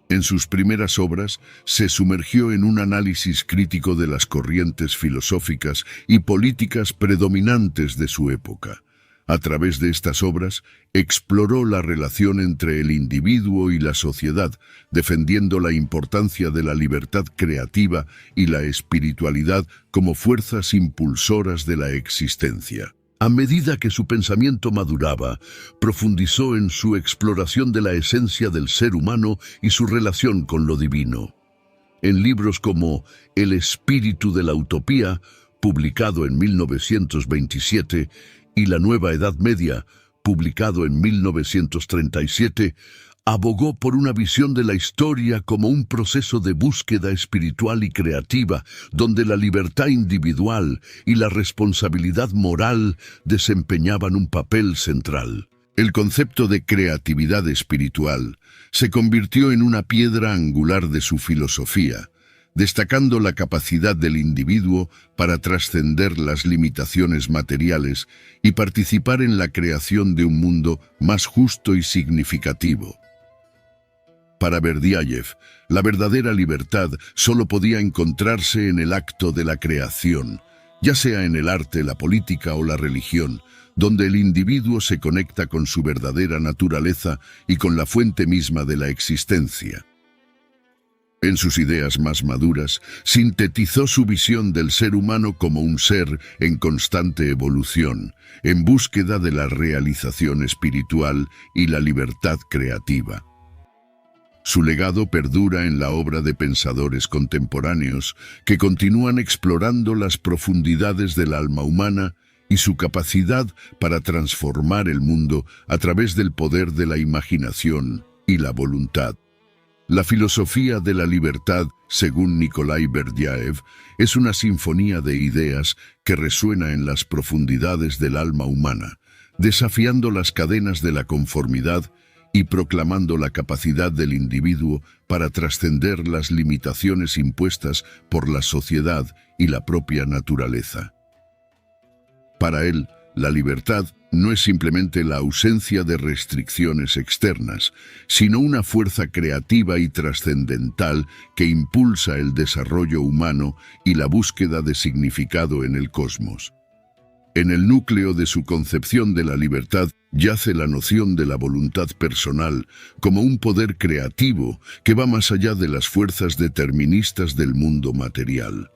A: En sus primeras obras, se sumergió en un análisis crítico de las corrientes filosóficas y políticas predominantes de su época. A través de estas obras, exploró la relación entre el individuo y la sociedad, defendiendo la importancia de la libertad creativa y la espiritualidad como fuerzas impulsoras de la existencia. A medida que su pensamiento maduraba, profundizó en su exploración de la esencia del ser humano y su relación con lo divino. En libros como El espíritu de la utopía, publicado en 1927, y La Nueva Edad Media, publicado en 1937, abogó por una visión de la historia como un proceso de búsqueda espiritual y creativa, donde la libertad individual y la responsabilidad moral desempeñaban un papel central. El concepto de creatividad espiritual se convirtió en una piedra angular de su filosofía, destacando la capacidad del individuo para trascender las limitaciones materiales y participar en la creación de un mundo más justo y significativo. Para Berdyaev, la verdadera libertad solo podía encontrarse en el acto de la creación, ya sea en el arte, la política o la religión, donde el individuo se conecta con su verdadera naturaleza y con la fuente misma de la existencia. En sus ideas más maduras, sintetizó su visión del ser humano como un ser en constante evolución, en búsqueda de la realización espiritual y la libertad creativa. Su legado perdura en la obra de pensadores contemporáneos que continúan explorando las profundidades del alma humana y su capacidad para transformar el mundo a través del poder de la imaginación y la voluntad. La filosofía de la libertad, según Nikolai Berdyaev, es una sinfonía de ideas que resuena en las profundidades del alma humana, desafiando las cadenas de la conformidad y proclamando la capacidad del individuo para trascender las limitaciones impuestas por la sociedad y la propia naturaleza. Para él, la libertad no es simplemente la ausencia de restricciones externas, sino una fuerza creativa y trascendental que impulsa el desarrollo humano y la búsqueda de significado en el cosmos. En el núcleo de su concepción de la libertad yace la noción de la voluntad personal como un poder creativo que va más allá de las fuerzas deterministas del mundo material.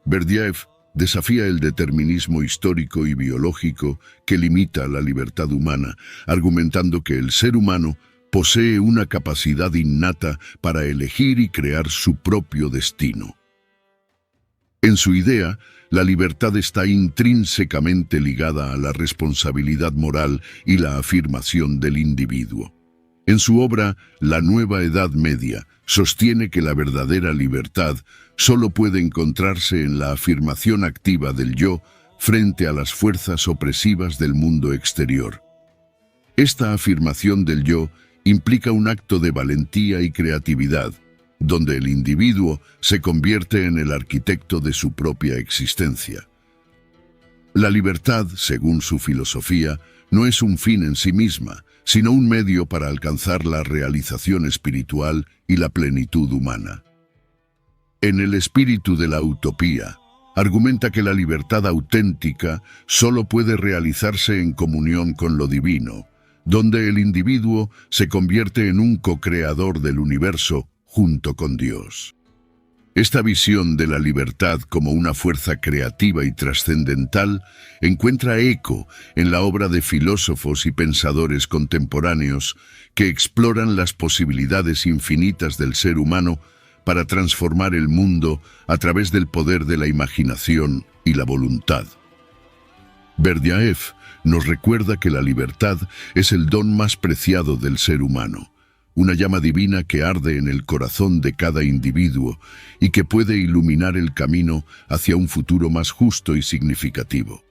A: Berdyaev desafía el determinismo histórico y biológico que limita la libertad humana, argumentando que el ser humano posee una capacidad innata para elegir y crear su propio destino. En su idea, la libertad está intrínsecamente ligada a la responsabilidad moral y la afirmación del individuo. En su obra, La Nueva Edad Media, sostiene que la verdadera libertad solo puede encontrarse en la afirmación activa del yo frente a las fuerzas opresivas del mundo exterior. Esta afirmación del yo implica un acto de valentía y creatividad, donde el individuo se convierte en el arquitecto de su propia existencia. La libertad, según su filosofía, no es un fin en sí misma, sino un medio para alcanzar la realización espiritual y la plenitud humana. En El espíritu de la utopía, argumenta que la libertad auténtica solo puede realizarse en comunión con lo divino, donde el individuo se convierte en un co-creador del universo junto con Dios. Esta visión de la libertad como una fuerza creativa y trascendental encuentra eco en la obra de filósofos y pensadores contemporáneos que exploran las posibilidades infinitas del ser humano para transformar el mundo a través del poder de la imaginación y la voluntad. Berdyaev nos recuerda que la libertad es el don más preciado del ser humano, una llama divina que arde en el corazón de cada individuo y que puede iluminar el camino hacia un futuro más justo y significativo.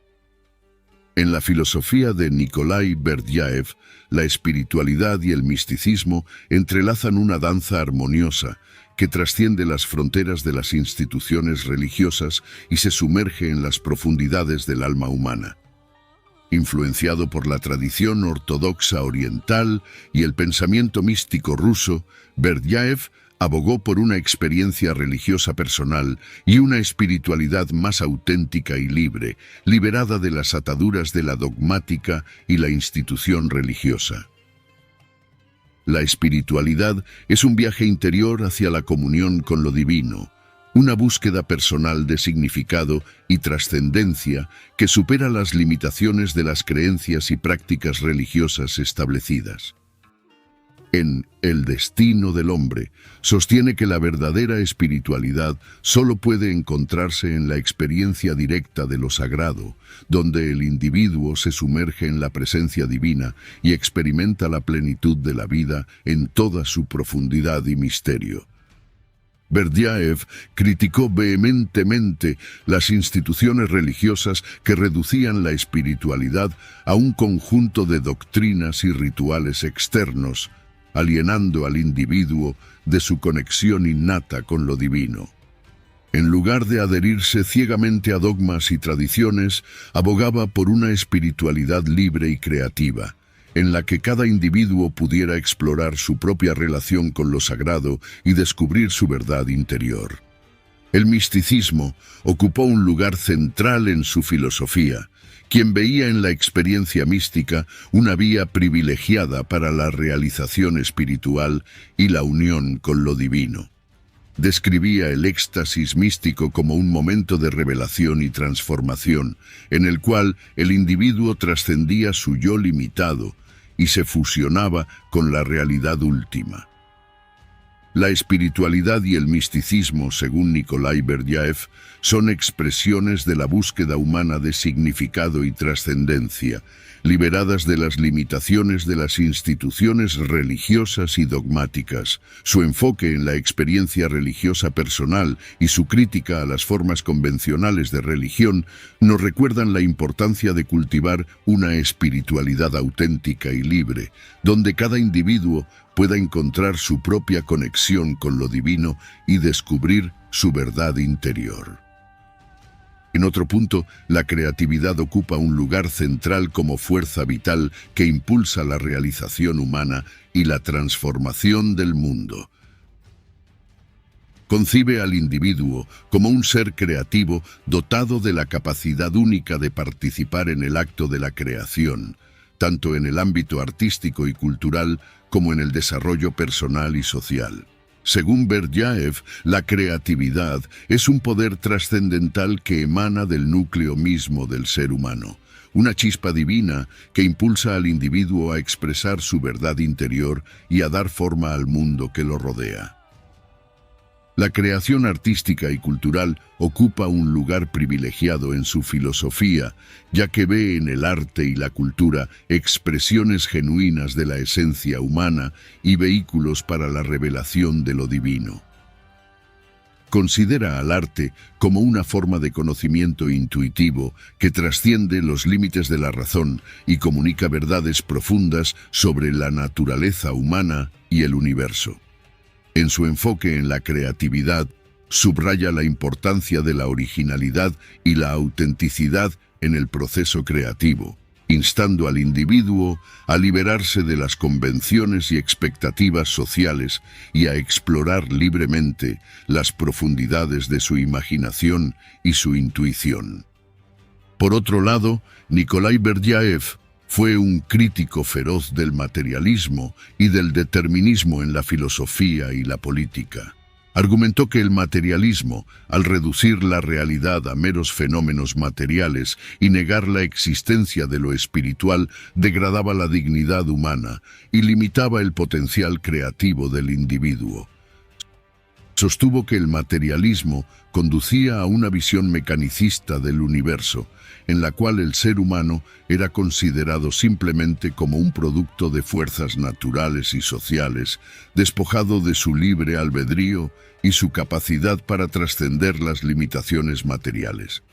A: En la filosofía de Nikolai Berdyaev, la espiritualidad y el misticismo entrelazan una danza armoniosa que trasciende las fronteras de las instituciones religiosas y se sumerge en las profundidades del alma humana. Influenciado por la tradición ortodoxa oriental y el pensamiento místico ruso, Berdyaev abogó por una experiencia religiosa personal y una espiritualidad más auténtica y libre, liberada de las ataduras de la dogmática y la institución religiosa. La espiritualidad es un viaje interior hacia la comunión con lo divino, una búsqueda personal de significado y trascendencia que supera las limitaciones de las creencias y prácticas religiosas establecidas. En El destino del hombre, sostiene que la verdadera espiritualidad solo puede encontrarse en la experiencia directa de lo sagrado, donde el individuo se sumerge en la presencia divina y experimenta la plenitud de la vida en toda su profundidad y misterio. Berdyaev criticó vehementemente las instituciones religiosas que reducían la espiritualidad a un conjunto de doctrinas y rituales externos, alienando al individuo de su conexión innata con lo divino. En lugar de adherirse ciegamente a dogmas y tradiciones, abogaba por una espiritualidad libre y creativa, en la que cada individuo pudiera explorar su propia relación con lo sagrado y descubrir su verdad interior. El misticismo ocupó un lugar central en su filosofía, quien veía en la experiencia mística una vía privilegiada para la realización espiritual y la unión con lo divino. Describía el éxtasis místico como un momento de revelación y transformación, en el cual el individuo trascendía su yo limitado y se fusionaba con la realidad última. La espiritualidad y el misticismo, según Nikolai Berdyaev, son expresiones de la búsqueda humana de significado y trascendencia, liberadas de las limitaciones de las instituciones religiosas y dogmáticas. Su enfoque en la experiencia religiosa personal y su crítica a las formas convencionales de religión nos recuerdan la importancia de cultivar una espiritualidad auténtica y libre, donde cada individuo pueda encontrar su propia conexión con lo divino y descubrir su verdad interior. En otro punto, la creatividad ocupa un lugar central como fuerza vital que impulsa la realización humana y la transformación del mundo. Concibe al individuo como un ser creativo dotado de la capacidad única de participar en el acto de la creación, tanto en el ámbito artístico y cultural como en el desarrollo personal y social. Según Berdyaev, la creatividad es un poder trascendental que emana del núcleo mismo del ser humano, una chispa divina que impulsa al individuo a expresar su verdad interior y a dar forma al mundo que lo rodea. La creación artística y cultural ocupa un lugar privilegiado en su filosofía, ya que ve en el arte y la cultura expresiones genuinas de la esencia humana y vehículos para la revelación de lo divino. Considera al arte como una forma de conocimiento intuitivo que trasciende los límites de la razón y comunica verdades profundas sobre la naturaleza humana y el universo. En su enfoque en la creatividad, subraya la importancia de la originalidad y la autenticidad en el proceso creativo, instando al individuo a liberarse de las convenciones y expectativas sociales y a explorar libremente las profundidades de su imaginación y su intuición. Por otro lado, Nikolai Berdyaev fue un crítico feroz del materialismo y del determinismo en la filosofía y la política. Argumentó que el materialismo, al reducir la realidad a meros fenómenos materiales y negar la existencia de lo espiritual, degradaba la dignidad humana y limitaba el potencial creativo del individuo. Sostuvo que el materialismo conducía a una visión mecanicista del universo, en la cual el ser humano era considerado simplemente como un producto de fuerzas naturales y sociales, despojado de su libre albedrío y su capacidad para trascender las limitaciones materiales.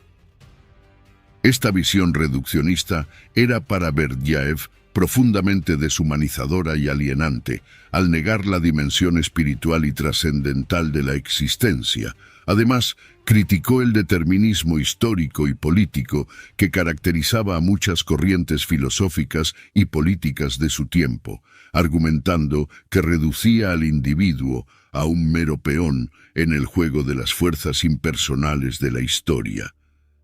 A: Esta visión reduccionista era para Berdyaev profundamente deshumanizadora y alienante, al negar la dimensión espiritual y trascendental de la existencia. Además, criticó el determinismo histórico y político que caracterizaba a muchas corrientes filosóficas y políticas de su tiempo, argumentando que reducía al individuo a un mero peón en el juego de las fuerzas impersonales de la historia.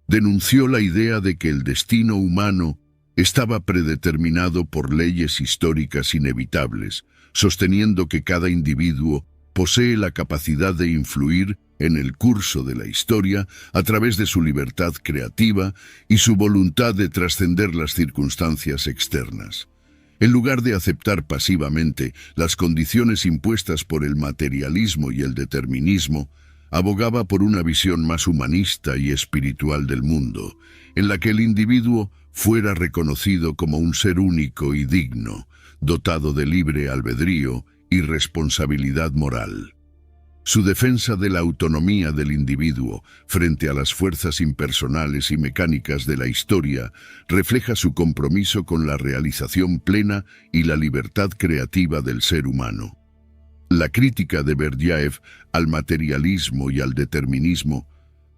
A: Denunció la idea de que el destino humano estaba predeterminado por leyes históricas inevitables, sosteniendo que cada individuo posee la capacidad de influir en el curso de la historia a través de su libertad creativa y su voluntad de trascender las circunstancias externas. En lugar de aceptar pasivamente las condiciones impuestas por el materialismo y el determinismo, abogaba por una visión más humanista y espiritual del mundo, en la que el individuo fuera reconocido como un ser único y digno, dotado de libre albedrío y responsabilidad moral. Su defensa de la autonomía del individuo frente a las fuerzas impersonales y mecánicas de la historia refleja su compromiso con la realización plena y la libertad creativa del ser humano. La crítica de Berdyaev al materialismo y al determinismo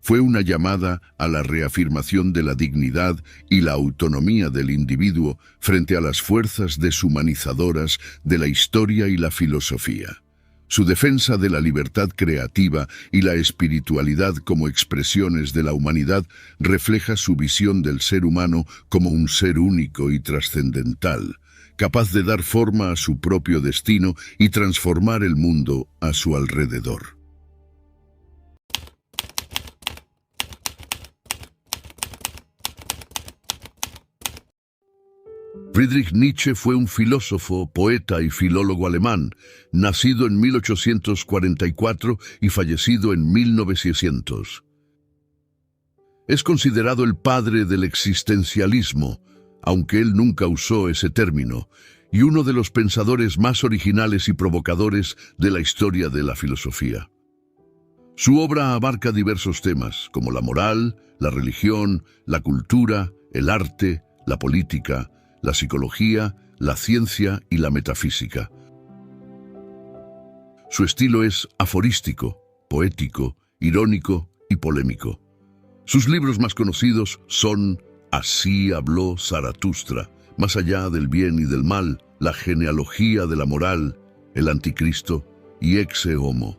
A: fue una llamada a la reafirmación de la dignidad y la autonomía del individuo frente a las fuerzas deshumanizadoras de la historia y la filosofía. Su defensa de la libertad creativa y la espiritualidad como expresiones de la humanidad refleja su visión del ser humano como un ser único y trascendental, capaz de dar forma a su propio destino y transformar el mundo a su alrededor. Friedrich Nietzsche fue un filósofo, poeta y filólogo alemán, nacido en 1844 y fallecido en 1900. Es considerado el padre del existencialismo, aunque él nunca usó ese término, y uno de los pensadores más originales y provocadores de la historia de la filosofía. Su obra abarca diversos temas, como la moral, la religión, la cultura, el arte, la política, la psicología, la ciencia y la metafísica. Su estilo es aforístico, poético, irónico y polémico. Sus libros más conocidos son Así habló Zaratustra, Más allá del bien y del mal, La genealogía de la moral, El anticristo y Ecce Homo.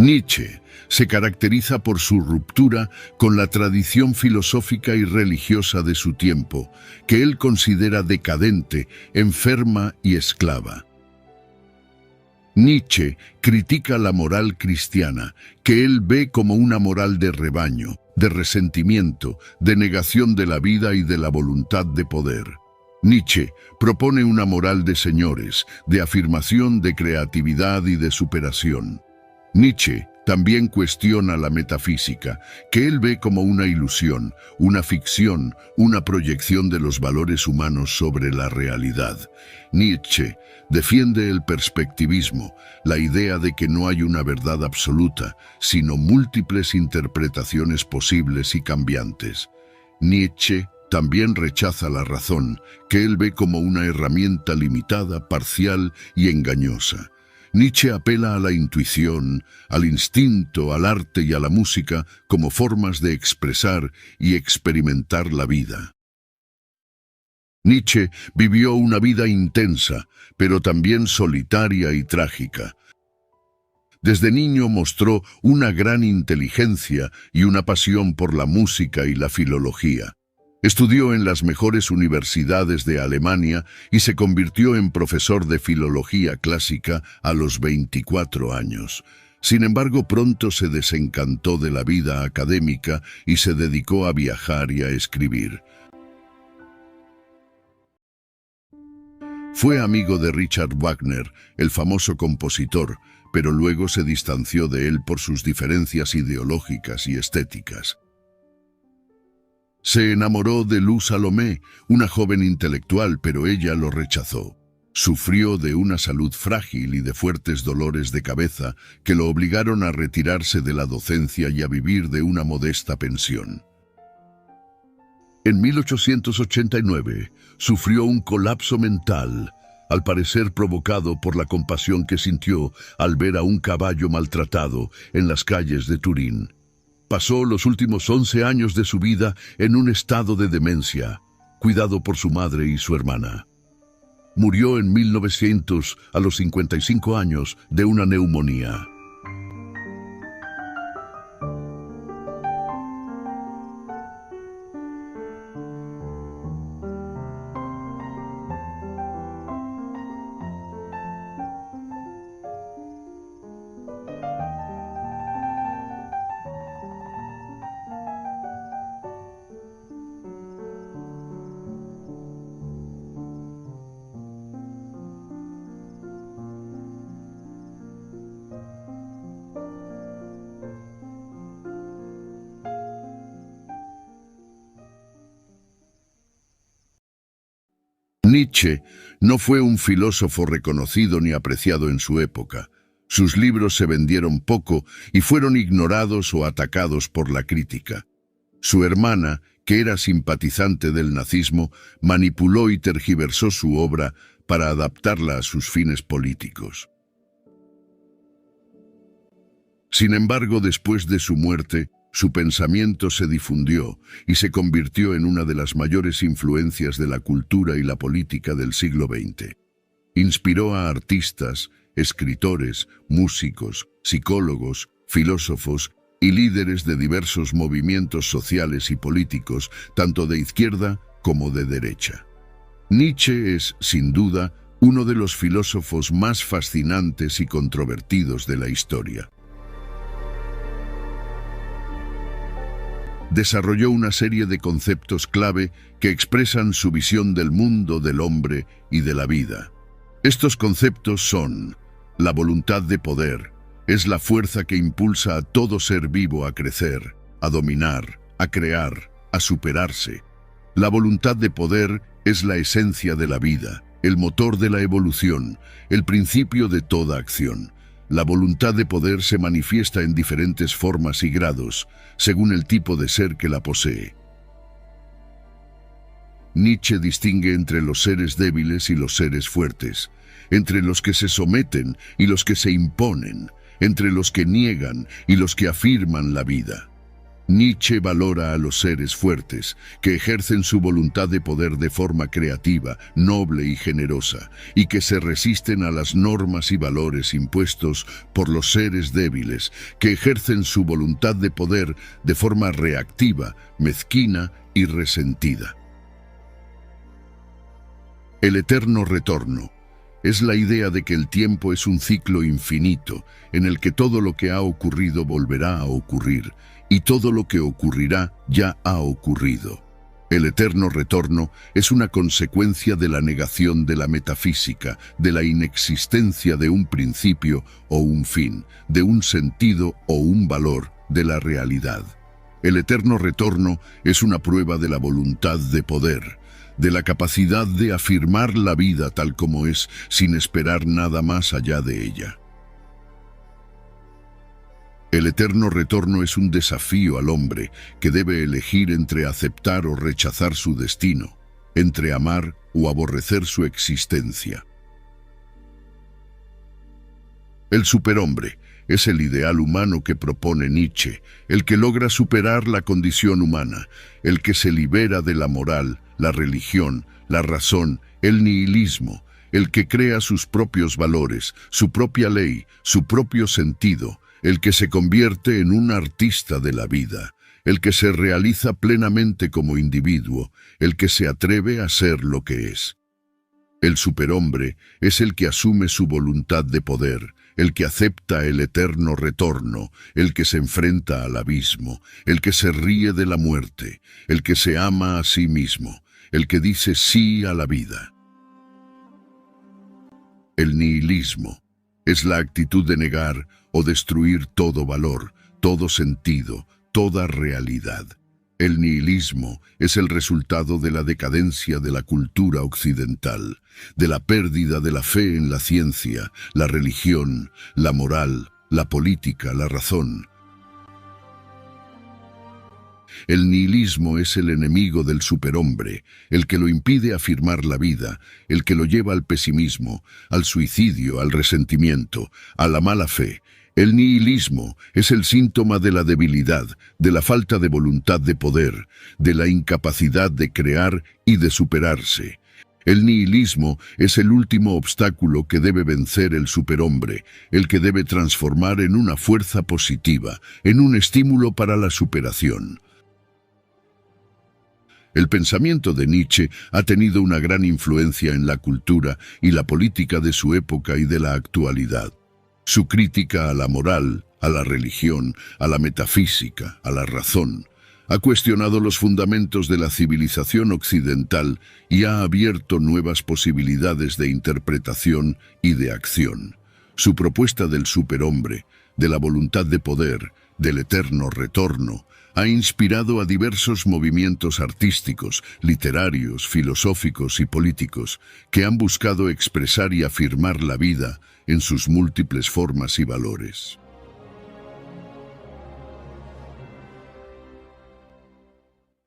A: Nietzsche se caracteriza por su ruptura con la tradición filosófica y religiosa de su tiempo, que él considera decadente, enferma y esclava. Nietzsche critica la moral cristiana, que él ve como una moral de rebaño, de resentimiento, de negación de la vida y de la voluntad de poder. Nietzsche propone una moral de señores, de afirmación, de creatividad y de superación. Nietzsche también cuestiona la metafísica, que él ve como una ilusión, una ficción, una proyección de los valores humanos sobre la realidad. Nietzsche defiende el perspectivismo, la idea de que no hay una verdad absoluta, sino múltiples interpretaciones posibles y cambiantes. Nietzsche también rechaza la razón, que él ve como una herramienta limitada, parcial y engañosa. Nietzsche apela a la intuición, al instinto, al arte y a la música como formas de expresar y experimentar la vida. Nietzsche vivió una vida intensa, pero también solitaria y trágica. Desde niño mostró una gran inteligencia y una pasión por la música y la filología. Estudió en las mejores universidades de Alemania y se convirtió en profesor de filología clásica a los 24 años. Sin embargo, pronto se desencantó de la vida académica y se dedicó a viajar y a escribir. Fue amigo de Richard Wagner, el famoso compositor, pero luego se distanció de él por sus diferencias ideológicas y estéticas. Se enamoró de Lou Salomé, una joven intelectual, pero ella lo rechazó. Sufrió de una salud frágil y de fuertes dolores de cabeza que lo obligaron a retirarse de la docencia y a vivir de una modesta pensión. En 1889 sufrió un colapso mental, al parecer provocado por la compasión que sintió al ver a un caballo maltratado en las calles de Turín. Pasó los últimos 11 años de su vida en un estado de demencia, cuidado por su madre y su hermana. Murió en 1900 a los 55 años de una neumonía. Nietzsche no fue un filósofo reconocido ni apreciado en su época. Sus libros se vendieron poco y fueron ignorados o atacados por la crítica. Su hermana, que era simpatizante del nazismo, manipuló y tergiversó su obra para adaptarla a sus fines políticos. Sin embargo, después de su muerte, su pensamiento se difundió y se convirtió en una de las mayores influencias de la cultura y la política del siglo XX. Inspiró a artistas, escritores, músicos, psicólogos, filósofos y líderes de diversos movimientos sociales y políticos, tanto de izquierda como de derecha. Nietzsche es, sin duda, uno de los filósofos más fascinantes y controvertidos de la historia. desarrolló una serie de conceptos clave que expresan su visión del mundo, del hombre y de la vida. Estos conceptos son: la voluntad de poder es la fuerza que impulsa a todo ser vivo a crecer, a dominar, a crear, a superarse. La voluntad de poder es la esencia de la vida, el motor de la evolución, el principio de toda acción. La voluntad de poder se manifiesta en diferentes formas y grados, según el tipo de ser que la posee. Nietzsche distingue entre los seres débiles y los seres fuertes, entre los que se someten y los que se imponen, entre los que niegan y los que afirman la vida. Nietzsche valora a los seres fuertes, que ejercen su voluntad de poder de forma creativa, noble y generosa, y que se resisten a las normas y valores impuestos por los seres débiles, que ejercen su voluntad de poder de forma reactiva, mezquina y resentida. El eterno retorno es la idea de que el tiempo es un ciclo infinito, en el que todo lo que ha ocurrido volverá a ocurrir, y todo lo que ocurrirá ya ha ocurrido. El eterno retorno es una consecuencia de la negación de la metafísica, de la inexistencia de un principio o un fin, de un sentido o un valor, de la realidad. El eterno retorno es una prueba de la voluntad de poder, de la capacidad de afirmar la vida tal como es, sin esperar nada más allá de ella. El eterno retorno es un desafío al hombre que debe elegir entre aceptar o rechazar su destino, entre amar o aborrecer su existencia. El superhombre es el ideal humano que propone Nietzsche, el que logra superar la condición humana, el que se libera de la moral, la religión, la razón, el nihilismo, el que crea sus propios valores, su propia ley, su propio sentido, el que se convierte en un artista de la vida, el que se realiza plenamente como individuo, el que se atreve a ser lo que es. El superhombre es el que asume su voluntad de poder, el que acepta el eterno retorno, el que se enfrenta al abismo, el que se ríe de la muerte, el que se ama a sí mismo, el que dice sí a la vida. El nihilismo es la actitud de negar o destruir todo valor, todo sentido, toda realidad. El nihilismo es el resultado de la decadencia de la cultura occidental, de la pérdida de la fe en la ciencia, la religión, la moral, la política, la razón. El nihilismo es el enemigo del superhombre, el que lo impide afirmar la vida, el que lo lleva al pesimismo, al suicidio, al resentimiento, a la mala fe. El nihilismo es el síntoma de la debilidad, de la falta de voluntad de poder, de la incapacidad de crear y de superarse. El nihilismo es el último obstáculo que debe vencer el superhombre, el que debe transformar en una fuerza positiva, en un estímulo para la superación. El pensamiento de Nietzsche ha tenido una gran influencia en la cultura y la política de su época y de la actualidad. Su crítica a la moral, a la religión, a la metafísica, a la razón, ha cuestionado los fundamentos de la civilización occidental y ha abierto nuevas posibilidades de interpretación y de acción. Su propuesta del superhombre, de la voluntad de poder, del eterno retorno, ha inspirado a diversos movimientos artísticos, literarios, filosóficos y políticos que han buscado expresar y afirmar la vida en sus múltiples formas y valores.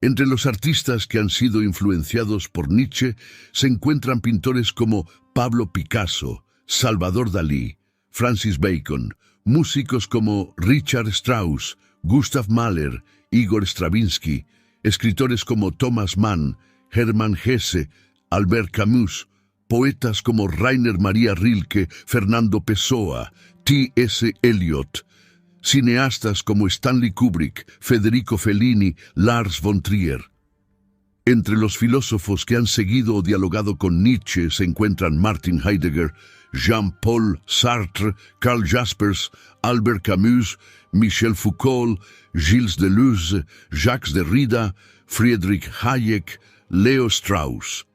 A: Entre los artistas que han sido influenciados por Nietzsche se encuentran pintores como Pablo Picasso, Salvador Dalí, Francis Bacon, músicos como Richard Strauss, Gustav Mahler, Igor Stravinsky, escritores como Thomas Mann, Hermann Hesse, Albert Camus, poetas como Rainer Maria Rilke, Fernando Pessoa, T.S. Eliot, cineastas como Stanley Kubrick, Federico Fellini, Lars von Trier. Entre los filósofos que han seguido o dialogado con Nietzsche se encuentran Martin Heidegger, Jean-Paul Sartre, Karl Jaspers, Albert Camus, Michel Foucault, Gilles Deleuze, Jacques Derrida, Friedrich Hayek, Leo Strauss.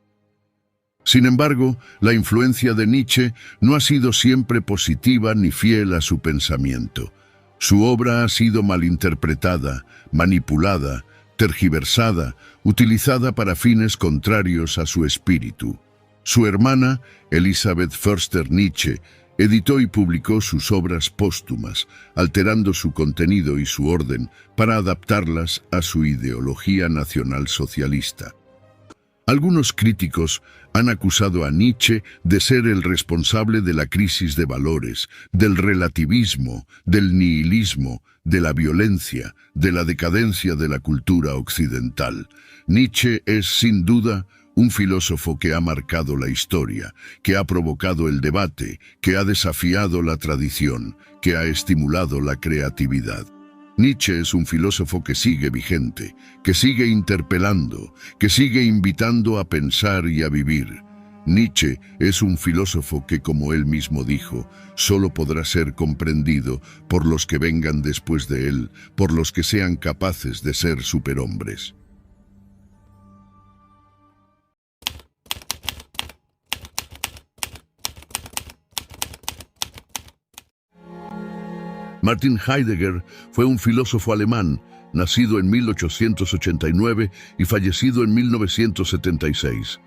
A: Sin embargo, la influencia de Nietzsche no ha sido siempre positiva ni fiel a su pensamiento. Su obra ha sido malinterpretada, manipulada, tergiversada, utilizada para fines contrarios a su espíritu. Su hermana, Elisabeth Förster Nietzsche, editó y publicó sus obras póstumas, alterando su contenido y su orden para adaptarlas a su ideología nacionalsocialista. Algunos críticos han acusado a Nietzsche de ser el responsable de la crisis de valores, del relativismo, del nihilismo, de la violencia, de la decadencia de la cultura occidental. Nietzsche es, sin duda, un filósofo que ha marcado la historia, que ha provocado el debate, que ha desafiado la tradición, que ha estimulado la creatividad. Nietzsche es un filósofo que sigue vigente, que sigue interpelando, que sigue invitando a pensar y a vivir. Nietzsche es un filósofo que, como él mismo dijo, solo podrá ser comprendido por los que vengan después de él, por los que sean capaces de ser superhombres. Martin Heidegger fue un filósofo alemán, nacido en 1889 y fallecido en 1976.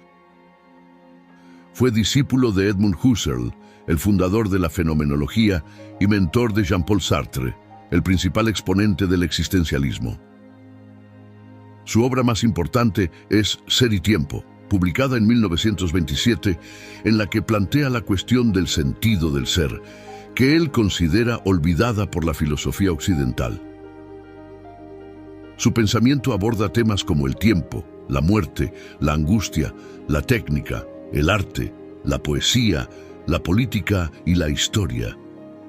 A: Fue discípulo de Edmund Husserl, el fundador de la fenomenología y mentor de Jean-Paul Sartre, el principal exponente del existencialismo. Su obra más importante es Ser y Tiempo, publicada en 1927, en la que plantea la cuestión del sentido del ser, que él considera olvidada por la filosofía occidental. Su pensamiento aborda temas como el tiempo, la muerte, la angustia, la técnica, el arte, la poesía, la política y la historia.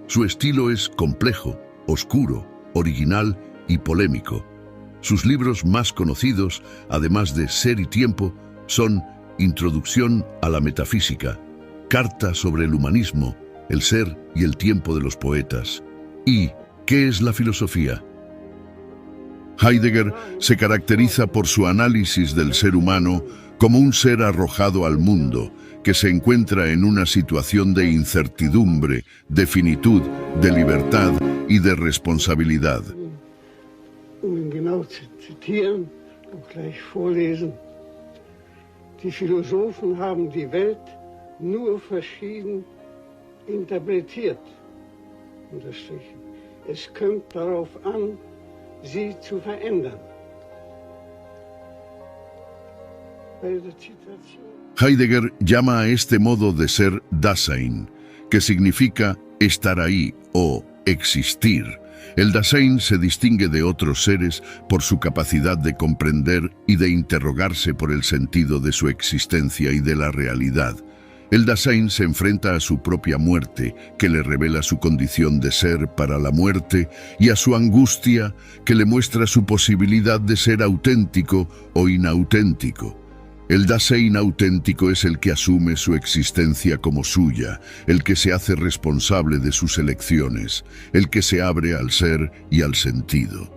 A: Su estilo es complejo, oscuro, original y polémico. Sus libros más conocidos, además de Ser y Tiempo, son Introducción a la Metafísica, Carta sobre el Humanismo, El ser y el tiempo de los poetas. ¿Y qué es la filosofía? Heidegger se caracteriza por su análisis del ser humano como un ser arrojado al mundo, que se encuentra en una situación de incertidumbre, de finitud, de libertad y de responsabilidad.
C: Um genau zu zitieren und gleich vorlesen. Die Philosophen haben die Welt nur verschieden interpretiert, unterstrichen. Es kommt darauf an, sie zu verändern.
A: Heidegger llama a este modo de ser Dasein, que significa estar ahí o existir. El Dasein se distingue de otros seres por su capacidad de comprender y de interrogarse por el sentido de su existencia y de la realidad. El Dasein se enfrenta a su propia muerte, que le revela su condición de ser para la muerte, y a su angustia, que le muestra su posibilidad de ser auténtico o inauténtico. El Dasein auténtico es el que asume su existencia como suya, el que se hace responsable de sus elecciones, el que se abre al ser y al sentido.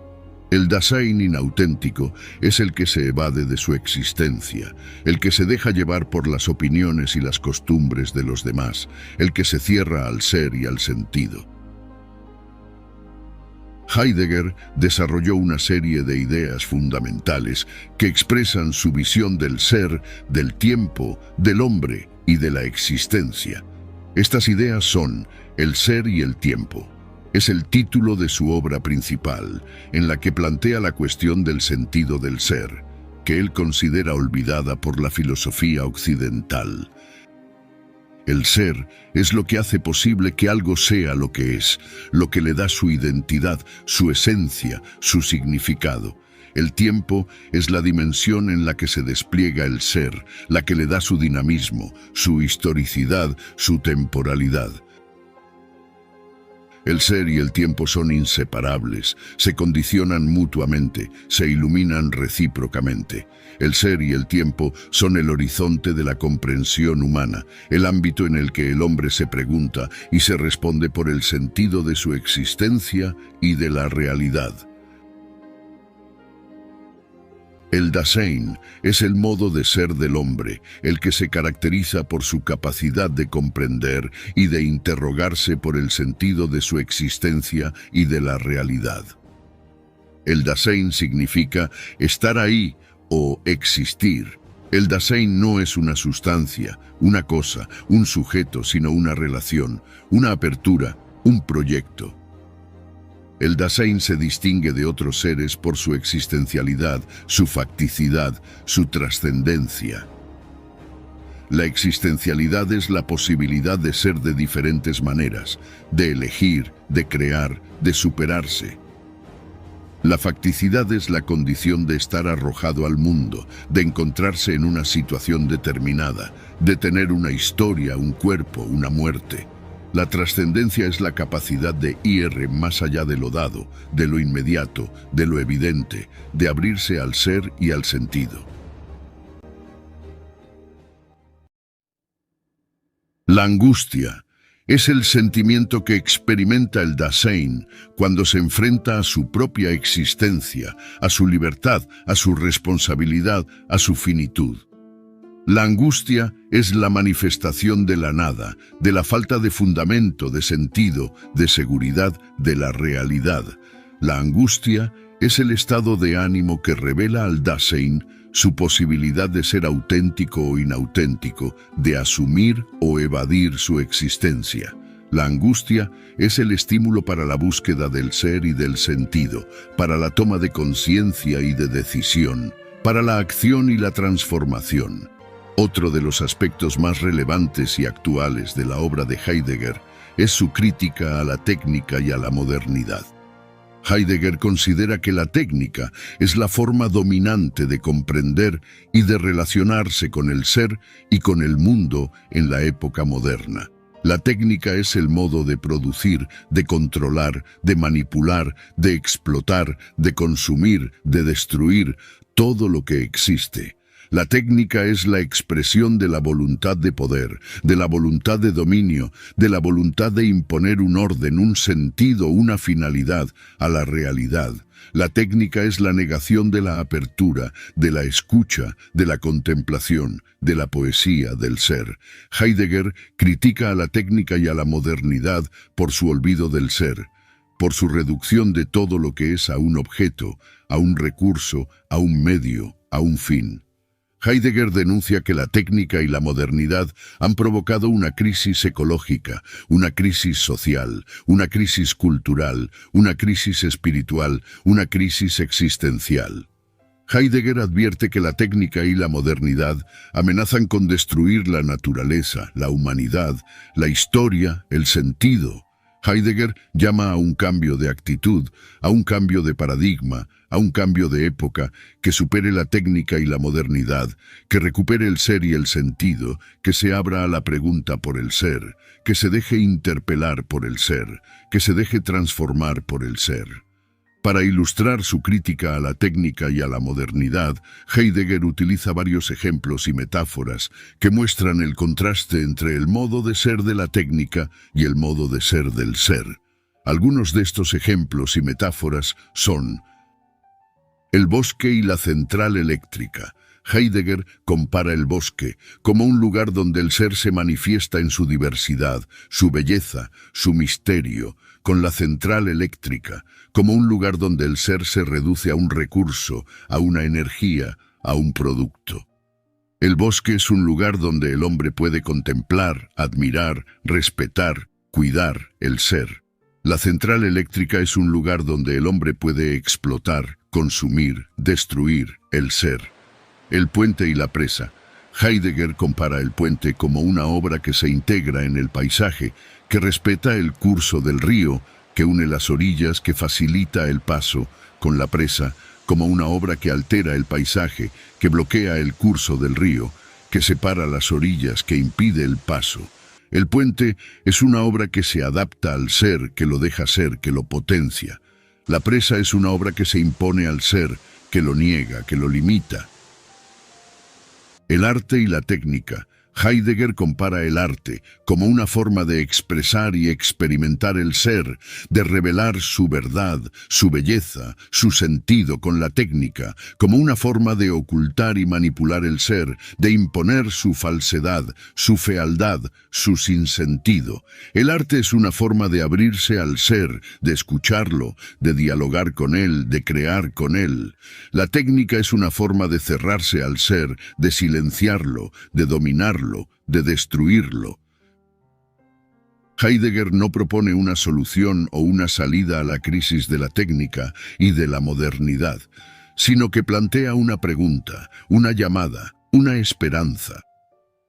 A: El Dasein inauténtico es el que se evade de su existencia, el que se deja llevar por las opiniones y las costumbres de los demás, el que se cierra al ser y al sentido. Heidegger desarrolló una serie de ideas fundamentales que expresan su visión del ser, del tiempo, del hombre y de la existencia. Estas ideas son el ser y el tiempo. Es el título de su obra principal, en la que plantea la cuestión del sentido del ser, que él considera olvidada por la filosofía occidental. El ser es lo que hace posible que algo sea lo que es, lo que le da su identidad, su esencia, su significado. El tiempo es la dimensión en la que se despliega el ser, la que le da su dinamismo, su historicidad, su temporalidad. El ser y el tiempo son inseparables, se condicionan mutuamente, se iluminan recíprocamente. El ser y el tiempo son el horizonte de la comprensión humana, el ámbito en el que el hombre se pregunta y se responde por el sentido de su existencia y de la realidad. El Dasein es el modo de ser del hombre, el que se caracteriza por su capacidad de comprender y de interrogarse por el sentido de su existencia y de la realidad. El Dasein significa estar ahí o existir. El Dasein no es una sustancia, una cosa, un sujeto, sino una relación, una apertura, un proyecto. El Dasein se distingue de otros seres por su existencialidad, su facticidad, su trascendencia. La existencialidad es la posibilidad de ser de diferentes maneras, de elegir, de crear, de superarse. La facticidad es la condición de estar arrojado al mundo, de encontrarse en una situación determinada, de tener una historia, un cuerpo, una muerte. La trascendencia es la capacidad de ir más allá de lo dado, de lo inmediato, de lo evidente, de abrirse al ser y al sentido. La angustia es el sentimiento que experimenta el Dasein cuando se enfrenta a su propia existencia, a su libertad, a su responsabilidad, a su finitud. La angustia es la manifestación de la nada, de la falta de fundamento, de sentido, de seguridad, de la realidad. La angustia es el estado de ánimo que revela al Dasein su posibilidad de ser auténtico o inauténtico, de asumir o evadir su existencia. La angustia es el estímulo para la búsqueda del ser y del sentido, para la toma de conciencia y de decisión, para la acción y la transformación. Otro de los aspectos más relevantes y actuales de la obra de Heidegger es su crítica a la técnica y a la modernidad. Heidegger considera que la técnica es la forma dominante de comprender y de relacionarse con el ser y con el mundo en la época moderna. La técnica es el modo de producir, de controlar, de manipular, de explotar, de consumir, de destruir todo lo que existe. La técnica es la expresión de la voluntad de poder, de la voluntad de dominio, de la voluntad de imponer un orden, un sentido, una finalidad a la realidad. La técnica es la negación de la apertura, de la escucha, de la contemplación, de la poesía, del ser. Heidegger critica a la técnica y a la modernidad por su olvido del ser, por su reducción de todo lo que es a un objeto, a un recurso, a un medio, a un fin. Heidegger denuncia que la técnica y la modernidad han provocado una crisis ecológica, una crisis social, una crisis cultural, una crisis espiritual, una crisis existencial. Heidegger advierte que la técnica y la modernidad amenazan con destruir la naturaleza, la humanidad, la historia, el sentido. Heidegger llama a un cambio de actitud, a un cambio de paradigma, a un cambio de época que supere la técnica y la modernidad, que recupere el ser y el sentido, que se abra a la pregunta por el ser, que se deje interpelar por el ser, que se deje transformar por el ser. Para ilustrar su crítica a la técnica y a la modernidad, Heidegger utiliza varios ejemplos y metáforas que muestran el contraste entre el modo de ser de la técnica y el modo de ser del ser. Algunos de estos ejemplos y metáforas son el bosque y la central eléctrica. Heidegger compara el bosque como un lugar donde el ser se manifiesta en su diversidad, su belleza, su misterio, con la central eléctrica, como un lugar donde el ser se reduce a un recurso, a una energía, a un producto. El bosque es un lugar donde el hombre puede contemplar, admirar, respetar, cuidar el ser. La central eléctrica es un lugar donde el hombre puede explotar, consumir, destruir el ser. El puente y la presa. Heidegger compara el puente como una obra que se integra en el paisaje, que respeta el curso del río, que une las orillas, que facilita el paso, con la presa como una obra que altera el paisaje, que bloquea el curso del río, que separa las orillas, que impide el paso. El puente es una obra que se adapta al ser, que lo deja ser, que lo potencia. La presa es una obra que se impone al ser, que lo niega, que lo limita. El arte y la técnica. Heidegger compara el arte como una forma de expresar y experimentar el ser, de revelar su verdad, su belleza, su sentido con la técnica, como una forma de ocultar y manipular el ser, de imponer su falsedad, su fealdad, su sinsentido. El arte es una forma de abrirse al ser, de escucharlo, de dialogar con él, de crear con él. La técnica es una forma de cerrarse al ser, de silenciarlo, de dominarlo, de destruirlo. Heidegger no propone una solución o una salida a la crisis de la técnica y de la modernidad, sino que plantea una pregunta, una llamada, una esperanza.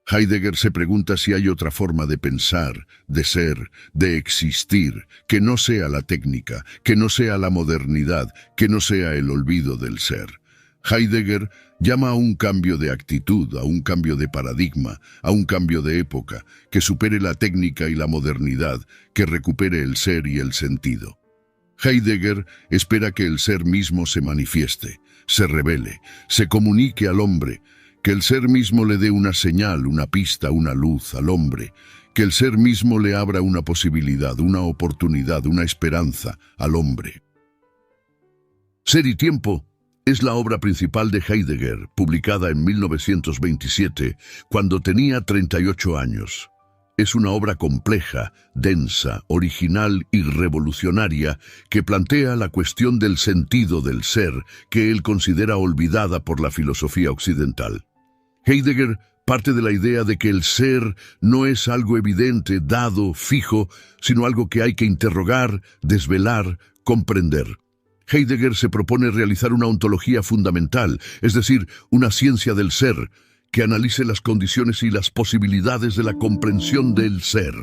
A: Heidegger se pregunta si hay otra forma de pensar, de ser, de existir, que no sea la técnica, que no sea la modernidad, que no sea el olvido del ser. Heidegger llama a un cambio de actitud, a un cambio de paradigma, a un cambio de época, que supere la técnica y la modernidad, que recupere el ser y el sentido. Heidegger espera que el ser mismo se manifieste, se revele, se comunique al hombre, que el ser mismo le dé una señal, una pista, una luz al hombre, que el ser mismo le abra una posibilidad, una oportunidad, una esperanza al hombre. Ser y tiempo es la obra principal de Heidegger, publicada en 1927, cuando tenía 38 años. Es una obra compleja, densa, original y revolucionaria que plantea la cuestión del sentido del ser que él considera olvidada por la filosofía occidental. Heidegger parte de la idea de que el ser no es algo evidente, dado, fijo, sino algo que hay que interrogar, desvelar, comprender. Heidegger se propone realizar una ontología fundamental, es decir, una ciencia del ser, que analice las condiciones y las posibilidades de la comprensión del ser.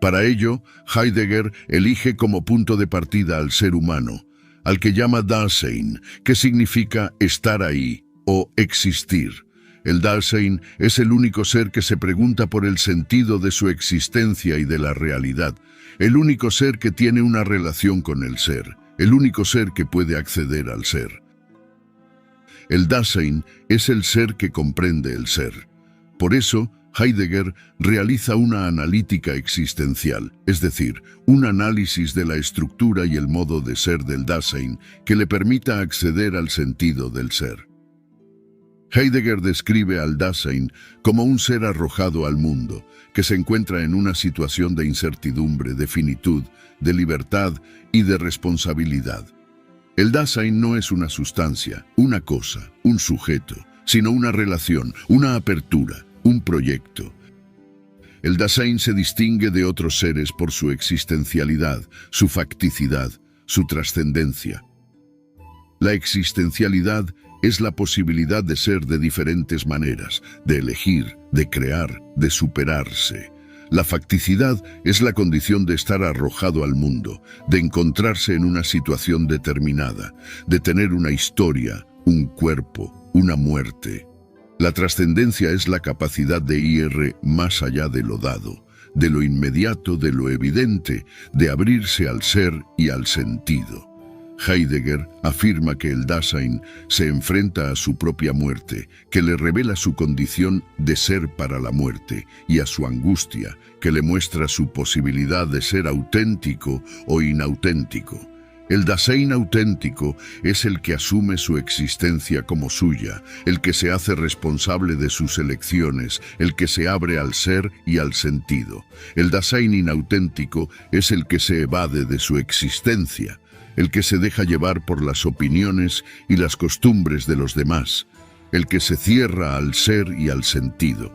A: Para ello, Heidegger elige como punto de partida al ser humano, al que llama Dasein, que significa estar ahí o existir. El Dasein es el único ser que se pregunta por el sentido de su existencia y de la realidad, el único ser que tiene una relación con el ser, el único ser que puede acceder al ser. El Dasein es el ser que comprende el ser. Por eso, Heidegger realiza una analítica existencial, es decir, un análisis de la estructura y el modo de ser del Dasein que le permita acceder al sentido del ser. Heidegger describe al Dasein como un ser arrojado al mundo, que se encuentra en una situación de incertidumbre, de finitud, de libertad y de responsabilidad. El Dasein no es una sustancia, una cosa, un sujeto, sino una relación, una apertura, un proyecto. El Dasein se distingue de otros seres por su existencialidad, su facticidad, su trascendencia. La existencialidad es la posibilidad de ser de diferentes maneras, de elegir, de crear, de superarse. La facticidad es la condición de estar arrojado al mundo, de encontrarse en una situación determinada, de tener una historia, un cuerpo, una muerte. La trascendencia es la capacidad de ir más allá de lo dado, de lo inmediato, de lo evidente, de abrirse al ser y al sentido. Heidegger afirma que el Dasein se enfrenta a su propia muerte, que le revela su condición de ser para la muerte, y a su angustia, que le muestra su posibilidad de ser auténtico o inauténtico. El Dasein auténtico es el que asume su existencia como suya, el que se hace responsable de sus elecciones, el que se abre al ser y al sentido. El Dasein inauténtico es el que se evade de su existencia, el que se deja llevar por las opiniones y las costumbres de los demás, el que se cierra al ser y al sentido.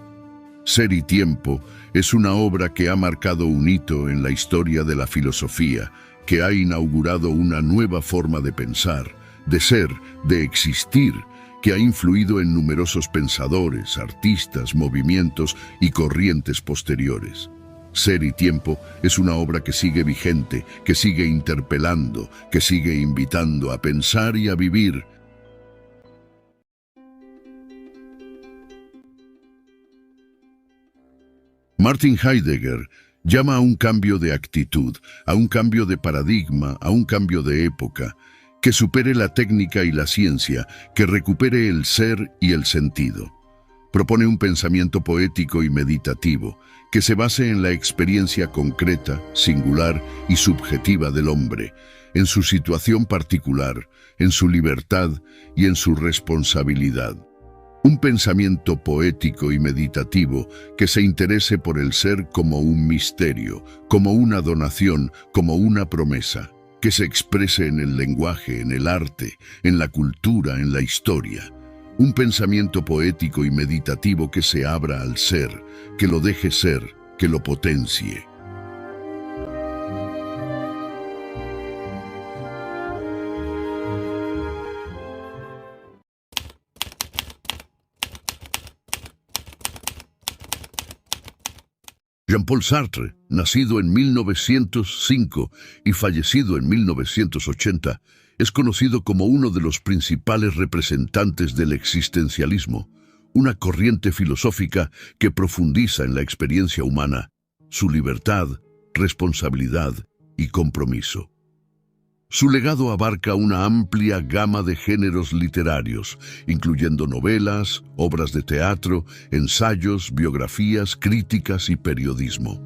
A: Ser y tiempo es una obra que ha marcado un hito en la historia de la filosofía, que ha inaugurado una nueva forma de pensar, de ser, de existir, que ha influido en numerosos pensadores, artistas, movimientos y corrientes posteriores. Ser y tiempo es una obra que sigue vigente, que sigue interpelando, que sigue invitando a pensar y a vivir. Martin Heidegger llama a un cambio de actitud, a un cambio de paradigma, a un cambio de época, que supere la técnica y la ciencia, que recupere el ser y el sentido. Propone un pensamiento poético y meditativo, que se base en la experiencia concreta, singular y subjetiva del hombre, en su situación particular, en su libertad y en su responsabilidad. Un pensamiento poético y meditativo que se interese por el ser como un misterio, como una donación, como una promesa, que se exprese en el lenguaje, en el arte, en la cultura, en la historia. Un pensamiento poético y meditativo que se abra al ser, que lo deje ser, que lo potencie. Jean-Paul Sartre, nacido en 1905 y fallecido en 1980, es conocido como uno de los principales representantes del existencialismo, una corriente filosófica que profundiza en la experiencia humana, su libertad, responsabilidad y compromiso. Su legado abarca una amplia gama de géneros literarios, incluyendo novelas, obras de teatro, ensayos, biografías, críticas y periodismo.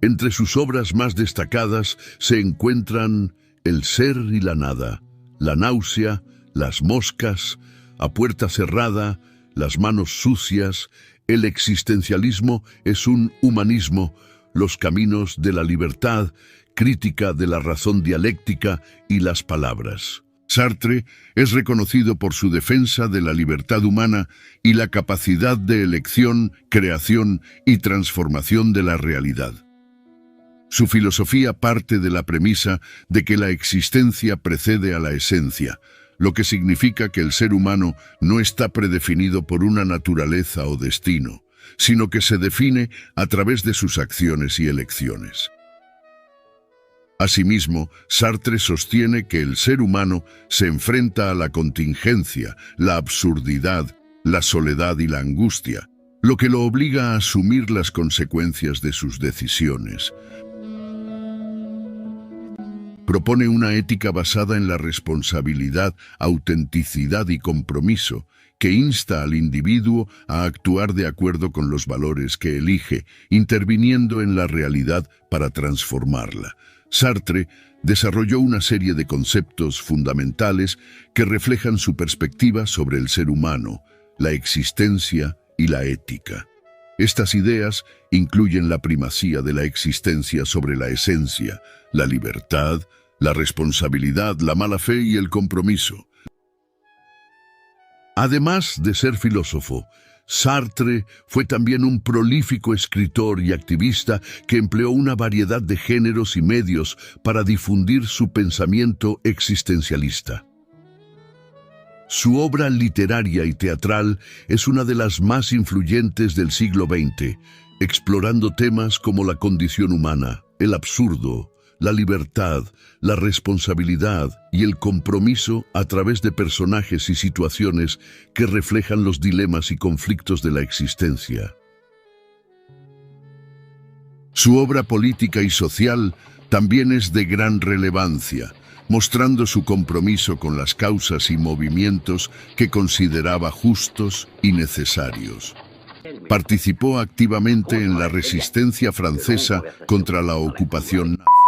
A: Entre sus obras más destacadas se encuentran El ser y la nada, La náusea, Las moscas, A puerta cerrada, Las manos sucias, El existencialismo es un humanismo, Los caminos de la libertad, Crítica de la razón dialéctica y Las palabras. Sartre es reconocido por su defensa de la libertad humana y la capacidad de elección, creación y transformación de la realidad. Su filosofía parte de la premisa de que la existencia precede a la esencia, lo que significa que el ser humano no está predefinido por una naturaleza o destino, sino que se define a través de sus acciones y elecciones. Asimismo, Sartre sostiene que el ser humano se enfrenta a la contingencia, la absurdidad, la soledad y la angustia, lo que lo obliga a asumir las consecuencias de sus decisiones. Propone una ética basada en la responsabilidad, autenticidad y compromiso, que insta al individuo a actuar de acuerdo con los valores que elige, interviniendo en la realidad para transformarla. Sartre desarrolló una serie de conceptos fundamentales que reflejan su perspectiva sobre el ser humano, la existencia y la ética. Estas ideas incluyen la primacía de la existencia sobre la esencia, la libertad, la responsabilidad, la mala fe y el compromiso. Además de ser filósofo, Sartre fue también un prolífico escritor y activista que empleó una variedad de géneros y medios para difundir su pensamiento existencialista. Su obra literaria y teatral es una de las más influyentes del siglo XX, explorando temas como la condición humana, el absurdo, la libertad, la responsabilidad y el compromiso a través de personajes y situaciones que reflejan los dilemas y conflictos de la existencia. Su obra política y social también es de gran relevancia, mostrando su compromiso con las causas y movimientos que consideraba justos y necesarios. Participó activamente en la resistencia francesa contra la ocupación nazi.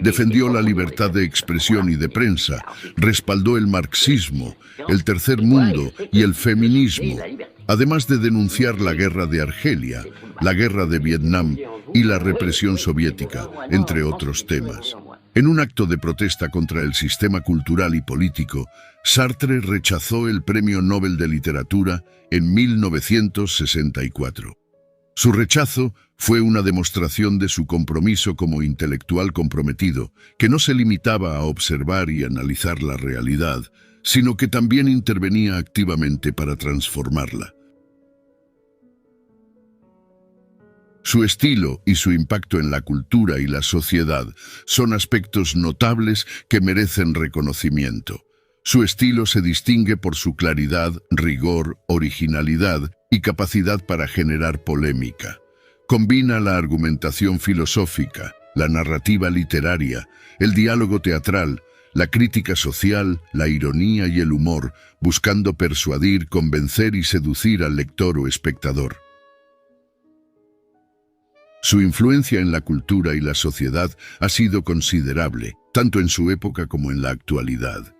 A: Defendió la libertad de expresión y de prensa, respaldó el marxismo, el tercer mundo y el feminismo, además de denunciar la guerra de Argelia, la guerra de Vietnam y la represión soviética, entre otros temas. En un acto de protesta contra el sistema cultural y político, Sartre rechazó el Premio Nobel de Literatura en 1964. Su rechazo fue una demostración de su compromiso como intelectual comprometido, que no se limitaba a observar y analizar la realidad, sino que también intervenía activamente para transformarla. Su estilo y su impacto en la cultura y la sociedad son aspectos notables que merecen reconocimiento. Su estilo se distingue por su claridad, rigor, originalidad y capacidad para generar polémica. Combina la argumentación filosófica, la narrativa literaria, el diálogo teatral, la crítica social, la ironía y el humor, buscando persuadir, convencer y seducir al lector o espectador. Su influencia en la cultura y la sociedad ha sido considerable, tanto en su época como en la actualidad.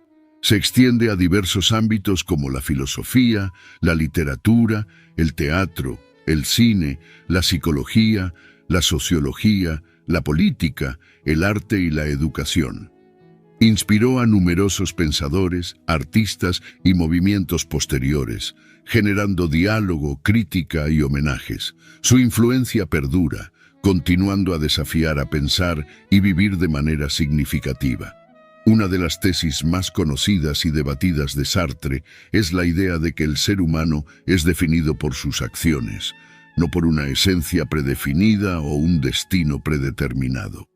A: Se extiende a diversos ámbitos como la filosofía, la literatura, el teatro, el cine, la psicología, la sociología, la política, el arte y la educación. Inspiró a numerosos pensadores, artistas y movimientos posteriores, generando diálogo, crítica y homenajes. Su influencia perdura, continuando a desafiar a pensar y vivir de manera significativa. Una de las tesis más conocidas y debatidas de Sartre es la idea de que el ser humano es definido por sus acciones, no por una esencia predefinida o un destino predeterminado.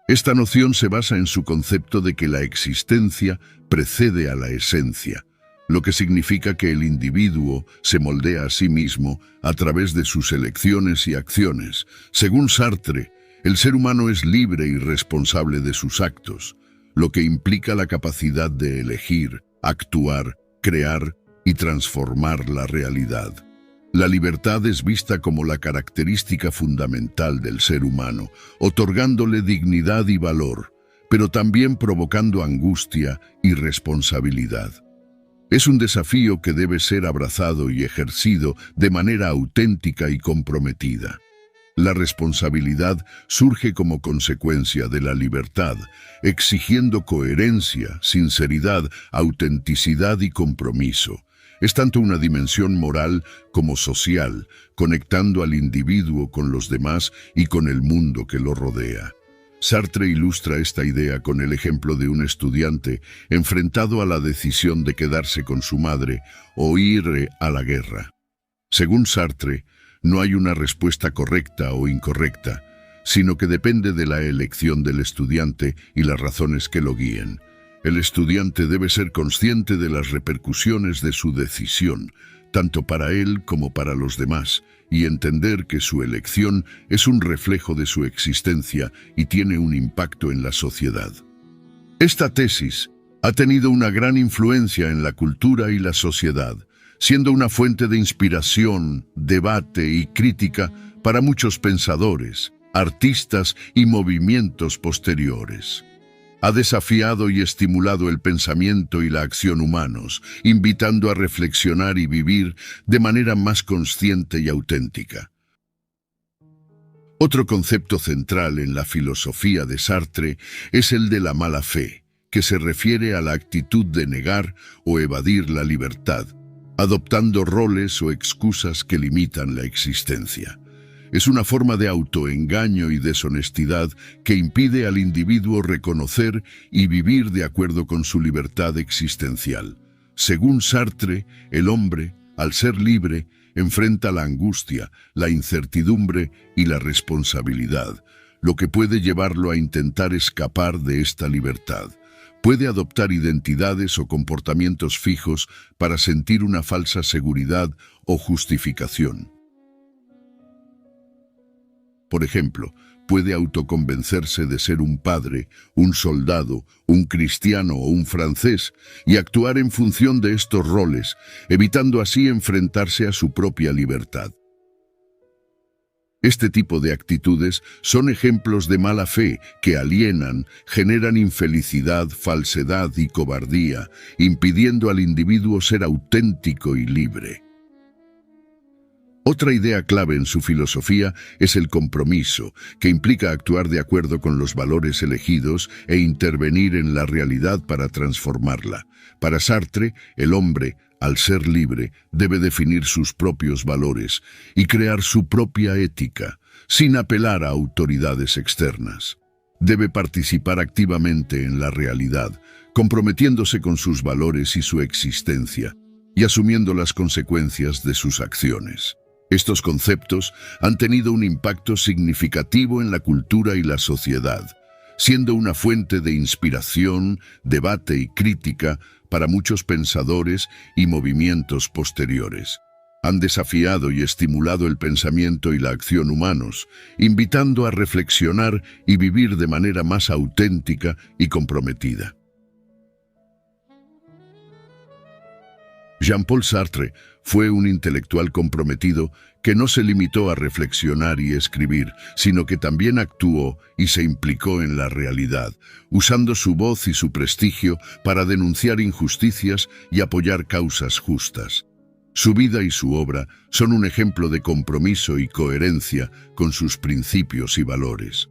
A: Esta noción se basa en su concepto de que la existencia precede a la esencia, lo que significa que el individuo se moldea a sí mismo a través de sus elecciones y acciones. Según Sartre, el ser humano es libre y responsable de sus actos, lo que implica la capacidad de elegir, actuar, crear y transformar la realidad. La libertad es vista como la característica fundamental del ser humano, otorgándole dignidad y valor, pero también provocando angustia y responsabilidad. Es un desafío que debe ser abrazado y ejercido de manera auténtica y comprometida. La responsabilidad surge como consecuencia de la libertad, exigiendo coherencia, sinceridad, autenticidad y compromiso. Es tanto una dimensión moral como social, conectando al individuo con los demás y con el mundo que lo rodea. Sartre ilustra esta idea con el ejemplo de un estudiante enfrentado a la decisión de quedarse con su madre o ir a la guerra. Según Sartre, no hay una respuesta correcta o incorrecta, sino que depende de la elección del estudiante y las razones que lo guíen. El estudiante debe ser consciente de las repercusiones de su decisión, tanto para él como para los demás, y entender que su elección es un reflejo de su existencia y tiene un impacto en la sociedad. Esta tesis ha tenido una gran influencia en la cultura y la sociedad, siendo una fuente de inspiración, debate y crítica para muchos pensadores, artistas y movimientos posteriores. Ha desafiado y estimulado el pensamiento y la acción humanos, invitando a reflexionar y vivir de manera más consciente y auténtica. Otro concepto central en la filosofía de Sartre es el de la mala fe, que se refiere a la actitud de negar o evadir la libertad, adoptando roles o excusas que limitan la existencia. Es una forma de autoengaño y deshonestidad que impide al individuo reconocer y vivir de acuerdo con su libertad existencial. Según Sartre, el hombre, al ser libre, enfrenta la angustia, la incertidumbre y la responsabilidad, lo que puede llevarlo a intentar escapar de esta libertad. Puede adoptar identidades o comportamientos fijos para sentir una falsa seguridad o justificación. Por ejemplo, puede autoconvencerse de ser un padre, un soldado, un cristiano o un francés y actuar en función de estos roles, evitando así enfrentarse a su propia libertad. Este tipo de actitudes son ejemplos de mala fe que alienan, generan infelicidad, falsedad y cobardía, impidiendo al individuo ser auténtico y libre. Otra idea clave en su filosofía es el compromiso, que implica actuar de acuerdo con los valores elegidos e intervenir en la realidad para transformarla. Para Sartre, el hombre, al ser libre, debe definir sus propios valores y crear su propia ética, sin apelar a autoridades externas. Debe participar activamente en la realidad, comprometiéndose con sus valores y su existencia, y asumiendo las consecuencias de sus acciones. Estos conceptos han tenido un impacto significativo en la cultura y la sociedad, siendo una fuente de inspiración, debate y crítica para muchos pensadores y movimientos posteriores. Han desafiado y estimulado el pensamiento y la acción humanos, invitando a reflexionar y vivir de manera más auténtica y comprometida. Jean-Paul Sartre fue un intelectual comprometido que no se limitó a reflexionar y escribir, sino que también actuó y se implicó en la realidad, usando su voz y su prestigio para denunciar injusticias y apoyar causas justas. Su vida y su obra son un ejemplo de compromiso y coherencia con sus principios y valores.